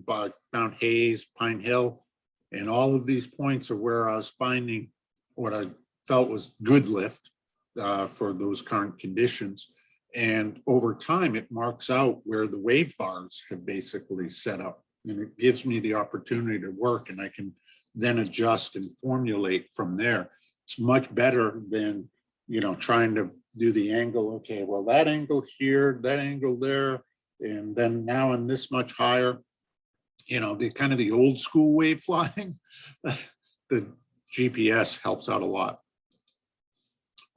Speaker 1: about Mount Hayes, Pine Hill, and all of these points are where I was finding what I felt was good lift for those current conditions. And over time, it marks out where the wave bars have basically set up, and it gives me the opportunity to work, and I can then adjust and formulate from there. It's much better than, you know, trying to do the angle. Okay, well, that angle here, that angle there, and then now I'm this much higher. you know, the kind of the old school wave flying, the GPS helps out a lot.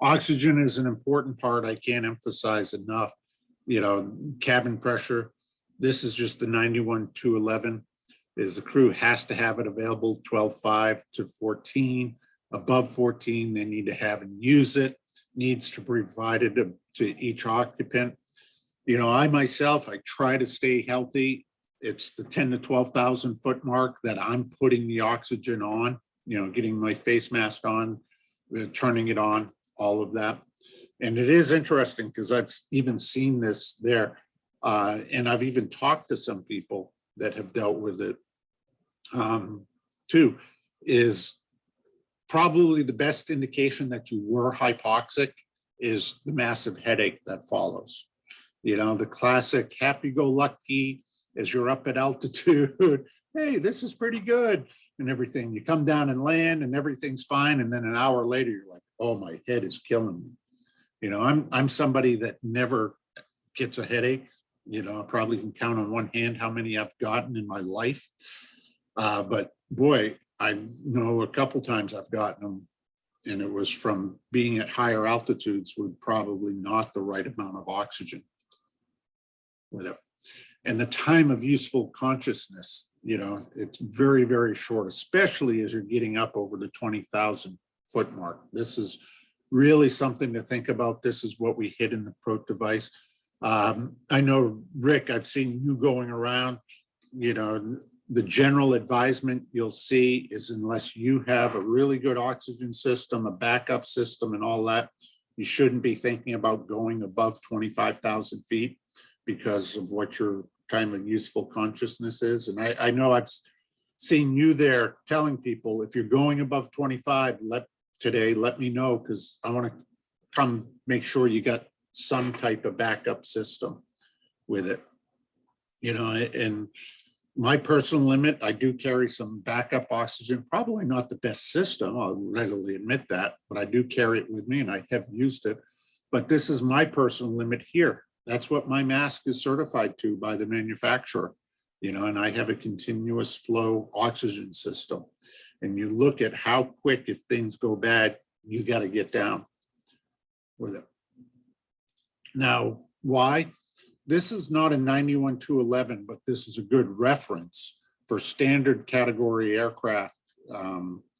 Speaker 1: Oxygen is an important part. I can't emphasize enough, you know, cabin pressure. This is just the 91-211 is the crew has to have it available 12.5 to 14. Above 14, they need to have and use it, needs to provide it to each occupant. You know, I myself, I try to stay healthy. It's the 10 to 12,000 foot mark that I'm putting the oxygen on, you know, getting my face mask on, turning it on, all of that. And it is interesting because I've even seen this there. And I've even talked to some people that have dealt with it too, is probably the best indication that you were hypoxic is the massive headache that follows. You know, the classic happy-go-lucky as you're up at altitude, hey, this is pretty good and everything. You come down and land and everything's fine. And then an hour later, you're like, oh, my head is killing me. You know, I'm somebody that never gets a headache. You know, I probably can count on one hand how many I've gotten in my life. But boy, I know a couple times I've gotten them, and it was from being at higher altitudes with probably not the right amount of oxygen with it. And the time of useful consciousness, you know, it's very, very short, especially as you're getting up over the 20,000 foot mark. This is really something to think about. This is what we hit in the Prote device. I know, Rick, I've seen you going around, you know, the general advisement you'll see is unless you have a really good oxygen system, a backup system and all that, you shouldn't be thinking about going above 25,000 feet because of what your time of useful consciousness is. And I know I've seen you there telling people, if you're going above 25 today, let me know, because I want to come make sure you got some type of backup system with it. You know, and my personal limit, I do carry some backup oxygen, probably not the best system, I'll readily admit that, but I do carry it with me and I have used it. But this is my personal limit here. That's what my mask is certified to by the manufacturer, you know, and I have a continuous flow oxygen system. And you look at how quick, if things go bad, you got to get down with it. Now, why? This is not a 91-211, but this is a good reference for standard category aircraft,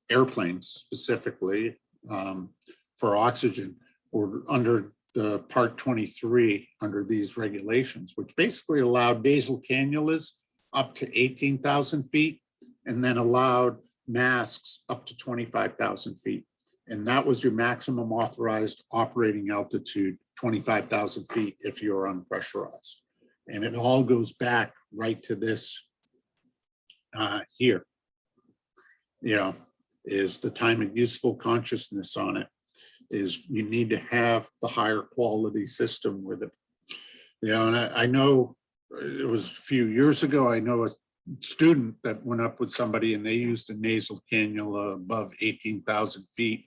Speaker 1: airplanes specifically for oxygen, or under the Part 23 under these regulations, which basically allowed nasal cannulas up to 18,000 feet and then allowed masks up to 25,000 feet. And that was your maximum authorized operating altitude, 25,000 feet if you're unpressurized. And it all goes back right to this here, you know, is the time of useful consciousness on it, is you need to have the higher quality system with it. You know, and I know it was a few years ago, I know a student that went up with somebody and they used a nasal cannula above 18,000 feet.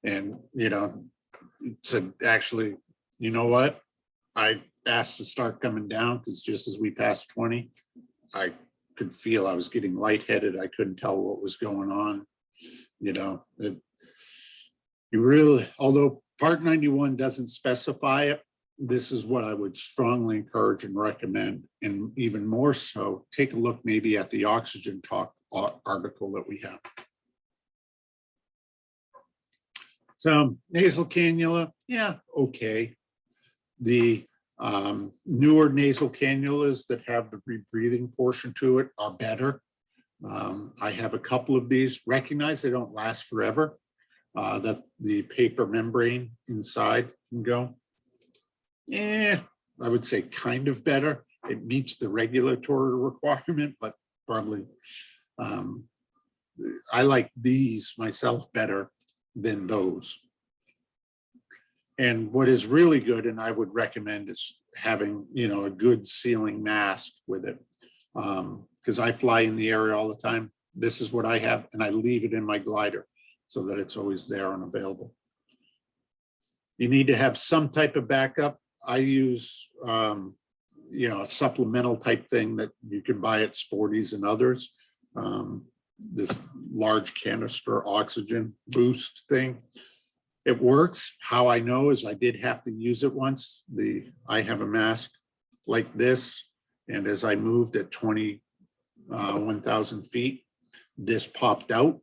Speaker 1: And, you know, said, actually, you know what? I asked to start coming down because just as we passed 20, I could feel I was getting lightheaded. I couldn't tell what was going on. You know, you really, although Part 91 doesn't specify it, this is what I would strongly encourage and recommend. And even more so, take a look maybe at the Oxygen Talk article that we have. So nasal cannula, yeah, okay. The newer nasal cannulas that have the rebreathing portion to it are better. I have a couple of these. Recognize they don't last forever, that the paper membrane inside can go. Yeah, I would say kind of better. It meets the regulatory requirement, but probably I like these myself better than those. And what is really good, and I would recommend, is having, you know, a good sealing mask with it. Because I fly in the area all the time. This is what I have, and I leave it in my glider so that it's always there and available. You need to have some type of backup. I use you know, a supplemental type thing that you can buy at Sporties and others. This large canister oxygen boost thing. It works. How I know is I did have to use it once. I have a mask like this, and as I moved at 21,000 feet, this popped out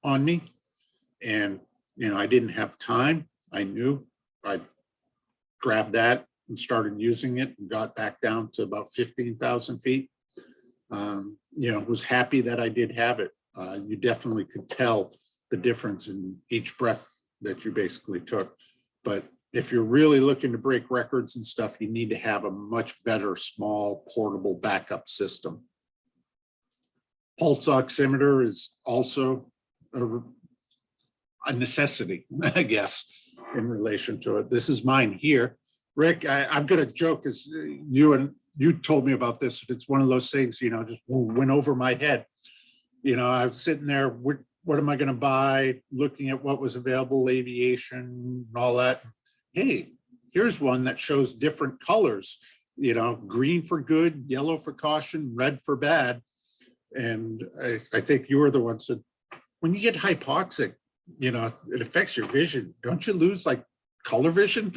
Speaker 1: on me, and you know, I didn't have time. I knew. I grabbed that and started using it and got back down to about 15,000 feet. You know, was happy that I did have it. You definitely could tell the difference in each breath that you basically took. But if you're really looking to break records and stuff, you need to have a much better small portable backup system. Pulse oximeter is also a necessity, I guess, in relation to it. This is mine here. Rick, I've got a joke, as you told me about this. It's one of those things, you know, just went over my head. You know, I was sitting there, what am I going to buy? Looking at what was available, aviation, and all that. Hey, here's one that shows different colors, you know, green for good, yellow for caution, red for bad. And I think you were the one said, when you get hypoxic, you know, it affects your vision. Don't you lose like color vision?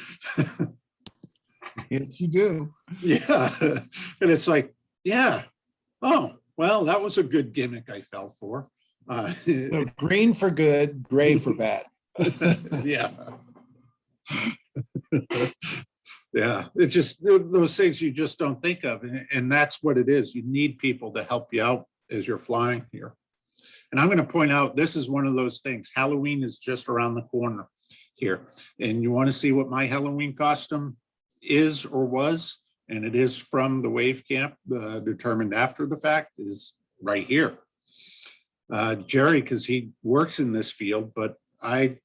Speaker 2: Yes, you do.
Speaker 1: Yeah. And it's like, yeah. Oh, well, that was a good gimmick I fell for.
Speaker 2: So green for good, gray for bad.
Speaker 1: Yeah. Yeah. It's just those things you just don't think of. And that's what it is. You need people to help you out as you're flying here. And I'm going to point out, this is one of those things. Halloween is just around the corner here. And you want to see what my Halloween costume is or was, and it is from the wave camp, determined after the fact, is right here. Jerry, because he works in this field, but I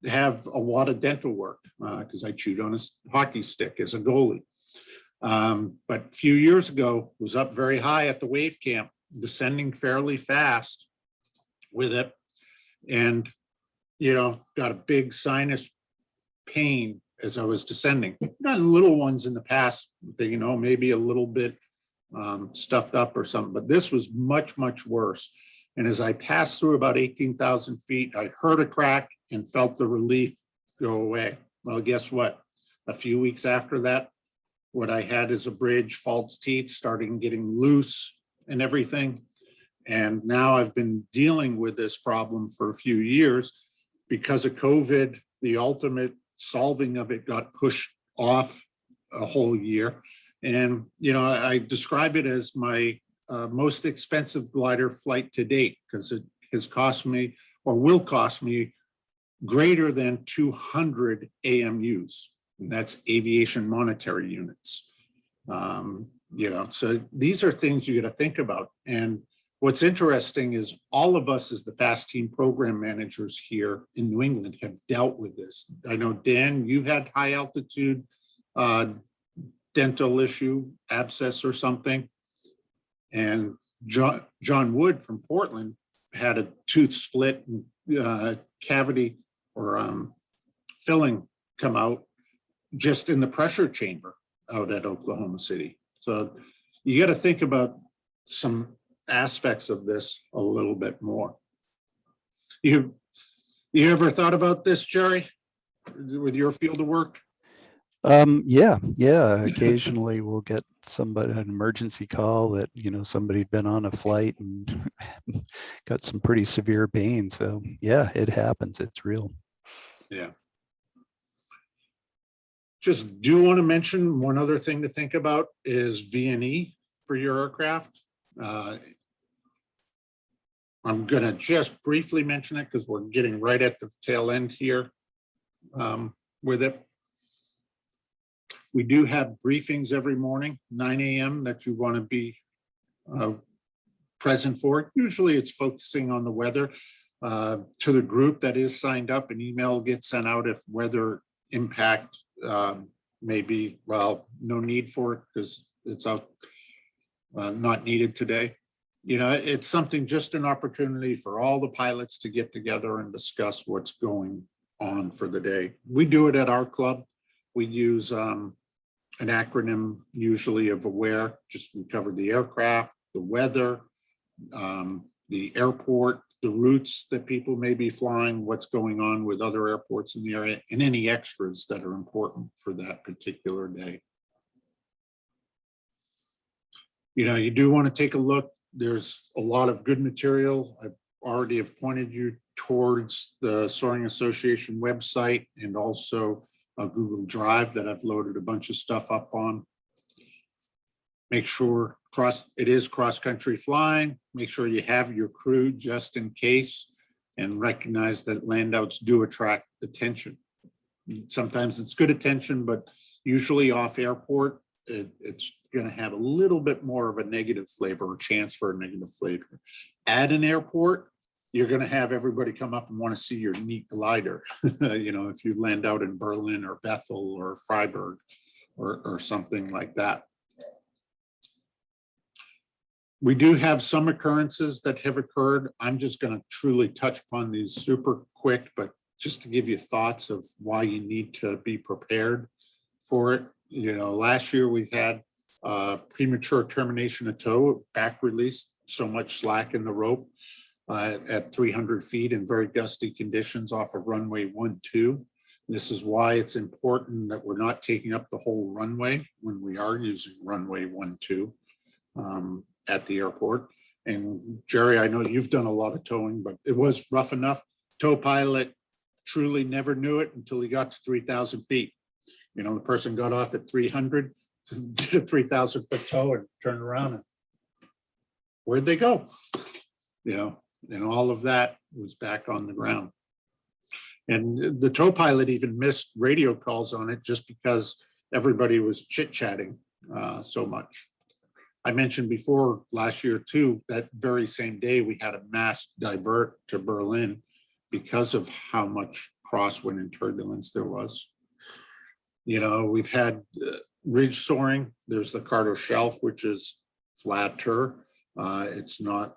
Speaker 1: have a lot of dental work because I chewed on a hockey stick as a goalie. But a few years ago, was up very high at the wave camp, descending fairly fast with it, and you know, got a big sinus pain as I was descending. Got little ones in the past, you know, maybe a little bit stuffed up or something, but this was much, much worse. And as I passed through about 18,000 feet, I heard a crack and felt the relief go away. Well, guess what? A few weeks after that, what I had is a bridge, false teeth, starting getting loose and everything. And now I've been dealing with this problem for a few years. Because of COVID, the ultimate solving of it got pushed off a whole year. And, you know, I describe it as my most expensive glider flight to date, because it has cost me, or will cost me, greater than 200 AMUs. And that's aviation monetary units. You know, so these are things you got to think about. And what's interesting is all of us as the FAST team program managers here in New England have dealt with this. I know, Dan, you had high altitude dental issue, abscess or something. And John Wood from Portland had a tooth split and cavity or filling come out just in the pressure chamber out at Oklahoma City. So you got to think about some aspects of this a little bit more. You ever thought about this, Jerry, with your field of work?
Speaker 4: Yeah. Occasionally we'll get an emergency call that, you know, somebody'd been on a flight and got some pretty severe pain. So yeah, it happens. It's real.
Speaker 1: Yeah. Just do want to mention one other thing to think about is V&E for your aircraft. I'm going to just briefly mention it because we're getting right at the tail end here with it. We do have briefings every morning, 9 a.m. that you want to be present for. Usually it's focusing on the weather. To the group that is signed up, an email gets sent out if weather impact maybe, well, no need for it because it's out, not needed today. You know, it's something, just an opportunity for all the pilots to get together and discuss what's going on for the day. We do it at our club. We use an acronym usually of AWARE. Just we covered the aircraft, the weather, the airport, the routes that people may be flying, what's going on with other airports in the area, and any extras that are important for that particular day. You know, you do want to take a look. There's a lot of good material. I already have pointed you towards the Soaring Association website and also a Google Drive that I've loaded a bunch of stuff up on. Make sure it is cross-country flying. Make sure you have your crew just in case, and recognize that landouts do attract attention. Sometimes it's good attention, but usually off airport, it's going to have a little bit more of a negative flavor or chance for a negative flavor. At an airport, you're going to have everybody come up and want to see your neat glider. You know, if you land out in Berlin or Bethel or Freiburg or something like that. We do have some occurrences that have occurred. I'm just going to truly touch upon these super quick, but just to give you thoughts of why you need to be prepared for it. You know, last year we had premature termination of tow, back release, so much slack in the rope at 300 feet in very gusty conditions off of runway 12. This is why it's important that we're not taking up the whole runway when we are using runway 12 at the airport. And Jerry, I know you've done a lot of towing, but it was rough enough. Tow pilot truly never knew it until he got to 3,000 feet. You know, the person got off at 300, did a 3,000 foot tow and turned around and where'd they go? You know, and all of that was back on the ground. And the tow pilot even missed radio calls on it just because everybody was chit-chatting so much. I mentioned before last year too, that very same day we had a mass divert to Berlin because of how much crosswind and turbulence there was. You know, we've had ridge soaring. There's the Carter Shelf, which is flatter. It's not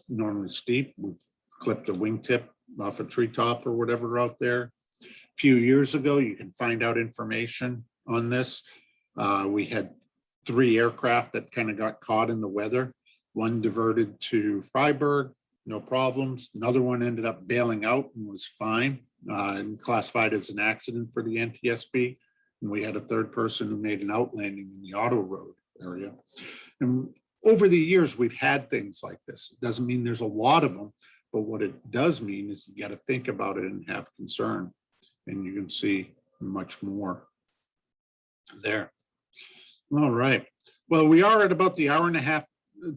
Speaker 1: normally steep. We've clipped a wingtip off a treetop or whatever out there. A few years ago, you can find out information on this. We had 3 aircraft that kind of got caught in the weather. One diverted to Freiburg, no problems. Another one ended up bailing out and was fine and classified as an accident for the NTSB. And we had a third person who made an outlanding in the auto road area. And over the years, we've had things like this. It doesn't mean there's a lot of them, but what it does mean is you got to think about it and have concern. And you can see much more there. All right. Well, we are at about the hour-and-a-half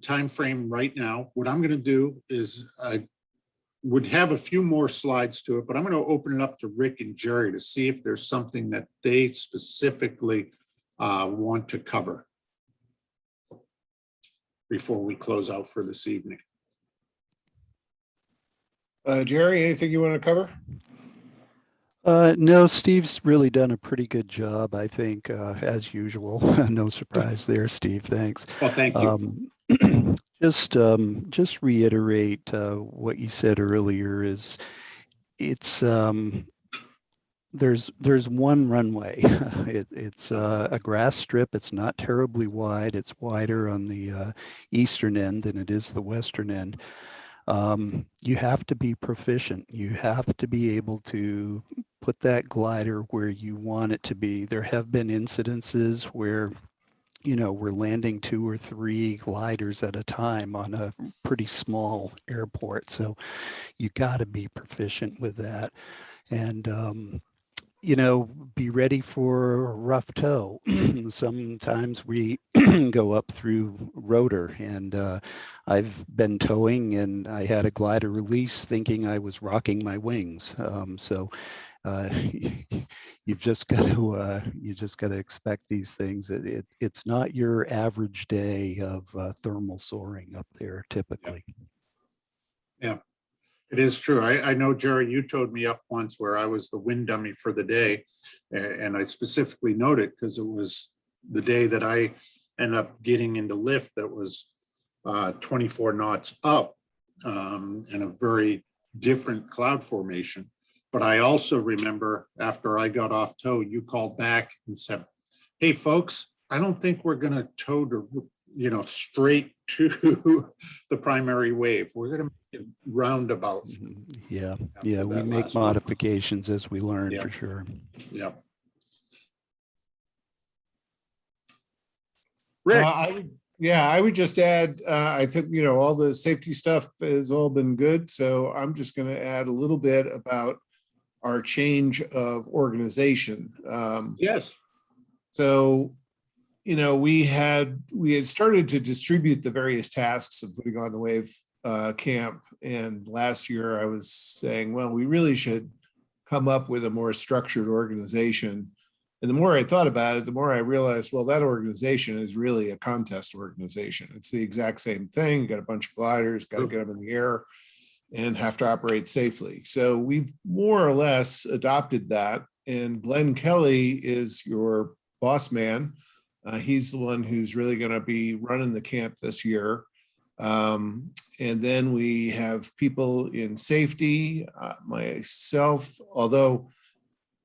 Speaker 1: time frame right now. What I'm going to do is I would have a few more slides to it, but I'm going to open it up to Rick and Jerry to see if there's something that they specifically want to cover before we close out for this evening.
Speaker 2: Jerry, anything you want to cover?
Speaker 4: No, Steve's really done a pretty good job, I think, as usual. No surprise there, Steve. Thanks.
Speaker 1: Well, thank you.
Speaker 4: Just reiterate what you said earlier. Is it's there's one runway. It's a grass strip. It's not terribly wide. It's wider on the eastern end than it is the western end. You have to be proficient. You have to be able to put that glider where you want it to be. There have been incidences where, you know, we're landing 2 or 3 gliders at a time on a pretty small airport. So you got to be proficient with that. And, you know, be ready for a rough tow. Sometimes we go up through rotor, and I've been towing and I had a glider release thinking I was rocking my wings. You've just got to expect these things. It's not your average day of thermal soaring up there typically.
Speaker 1: Yeah. It is true. I know, Jerry, you towed me up once where I was the wind dummy for the day. And I specifically noted because it was the day that I ended up getting into lift that was 24 knots up and a very different cloud formation. But I also remember after I got off tow, you called back and said, hey, folks, I don't think we're going to tow to, straight to the primary wave. We're going to make it roundabout.
Speaker 4: Yeah,
Speaker 1: after
Speaker 4: yeah, we
Speaker 1: that
Speaker 4: make
Speaker 1: last one.
Speaker 4: modifications as we learn,
Speaker 1: Yeah.
Speaker 4: for sure.
Speaker 1: Yeah. Rick,
Speaker 2: I would just add, I think, all the safety stuff has all been good. So I'm just going to add a little bit about our change of organization.
Speaker 1: yes.
Speaker 2: So, we had started to distribute the various tasks of putting on the wave camp. And last year I was saying, well, we really should come up with a more structured organization. And the more I thought about it, the more I realized, well, that organization is really a contest organization. It's the exact same thing. You got a bunch of gliders, got to get them in the air and have to operate safely. So we've more or less adopted that. And Glenn Kelly is your boss man. He's the one who's really going to be running the camp this year. And then we have people in safety, myself, although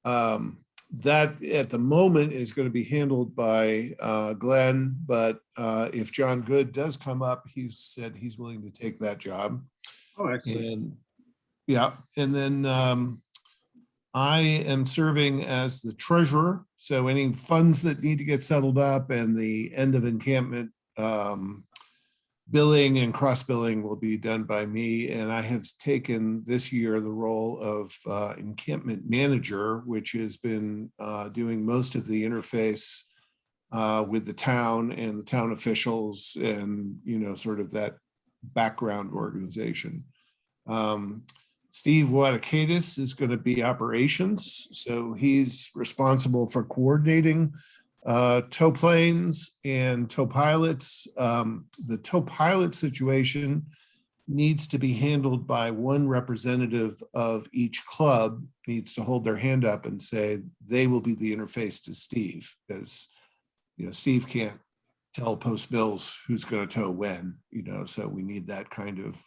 Speaker 2: that at the moment is going to be handled by Glenn, but if John Good does come up, he's said he's willing to take that job.
Speaker 1: Oh, excellent.
Speaker 2: And yeah, and then I am serving as the treasurer. So any funds that need to get settled up and the end of encampment billing and cross billing will be done by me. And I have taken this year the role of encampment manager, which has been doing most of the interface with the town and the town officials and, sort of that background organization. Steve Wadakadis is going to be operations. So he's responsible for coordinating tow planes and tow pilots. The tow pilot situation needs to be handled by one representative of each club, needs to hold their hand up and say they will be the interface to Steve, because Steve can't tell Post Mills who's going to tow when, so we need that kind of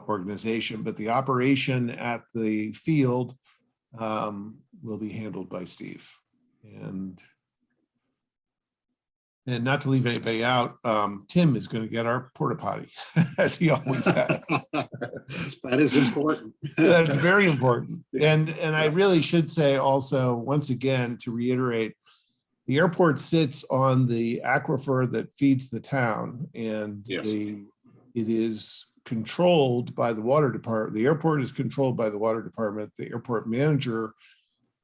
Speaker 2: organization. But the operation at the field will be handled by Steve. And not to leave anybody out, Tim is going to get our porta potty, as he always has.
Speaker 1: That is important.
Speaker 2: That's very important. And I really should say also, once again, to reiterate, the airport sits on the aquifer that feeds the town, and
Speaker 1: Yes.
Speaker 2: it is controlled by the water department. The airport is controlled by the water department. The airport manager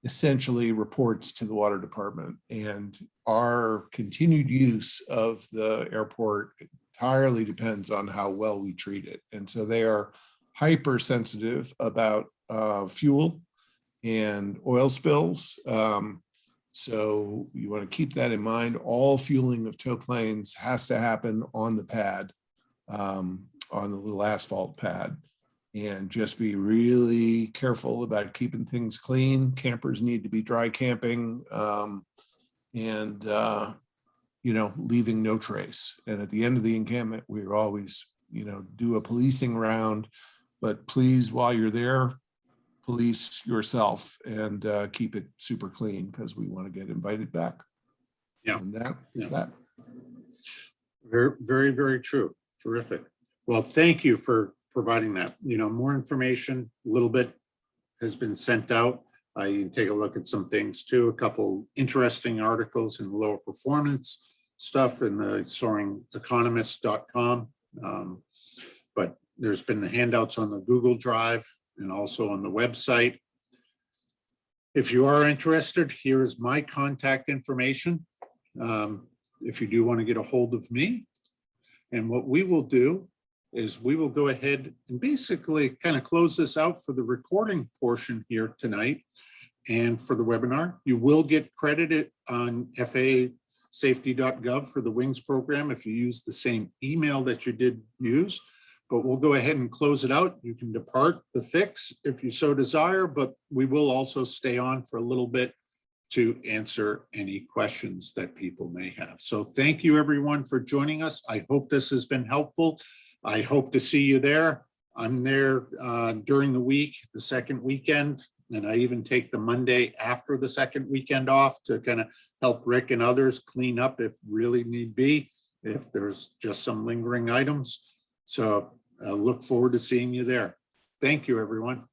Speaker 2: essentially reports to the water department, and our continued use of the airport entirely depends on how well we treat it. And so they are hypersensitive about fuel and oil spills. So you want to keep that in mind. All fueling of tow planes has to happen on the pad, on the little asphalt pad. And just be really careful about keeping things clean. Campers need to be dry camping, and leaving no trace. And at the end of the encampment, we're always, do a policing round, but please, while you're there, police yourself and keep it super clean, because we want to get invited back.
Speaker 1: Yeah.
Speaker 2: And that is that.
Speaker 1: Very, very, very true. Terrific. Well, thank you for providing that. More information, a little bit has been sent out. You can take a look at some things too, a couple interesting articles in lower performance stuff in the soaringeconomist.com. But there's been the handouts on the Google Drive and also on the website. If you are interested, here is my contact information. If you do want to get a hold of me, and what we will do is we will go ahead and basically kind of close this out for the recording portion here tonight and for the webinar. You will get credited on FAAsafety.gov for the WINGS program if you use the same email that you did use, but we'll go ahead and close it out. You can depart the fix if you so desire, but we will also stay on for a little bit to answer any questions that people may have. So thank you everyone for joining us. I hope this has been helpful. I hope to see you there. I'm there during the week, the second weekend And I even take the Monday after the second weekend off to kind of help Rick and others clean up if really need be, if there's just some lingering items. So I look forward to seeing you there. Thank you, everyone.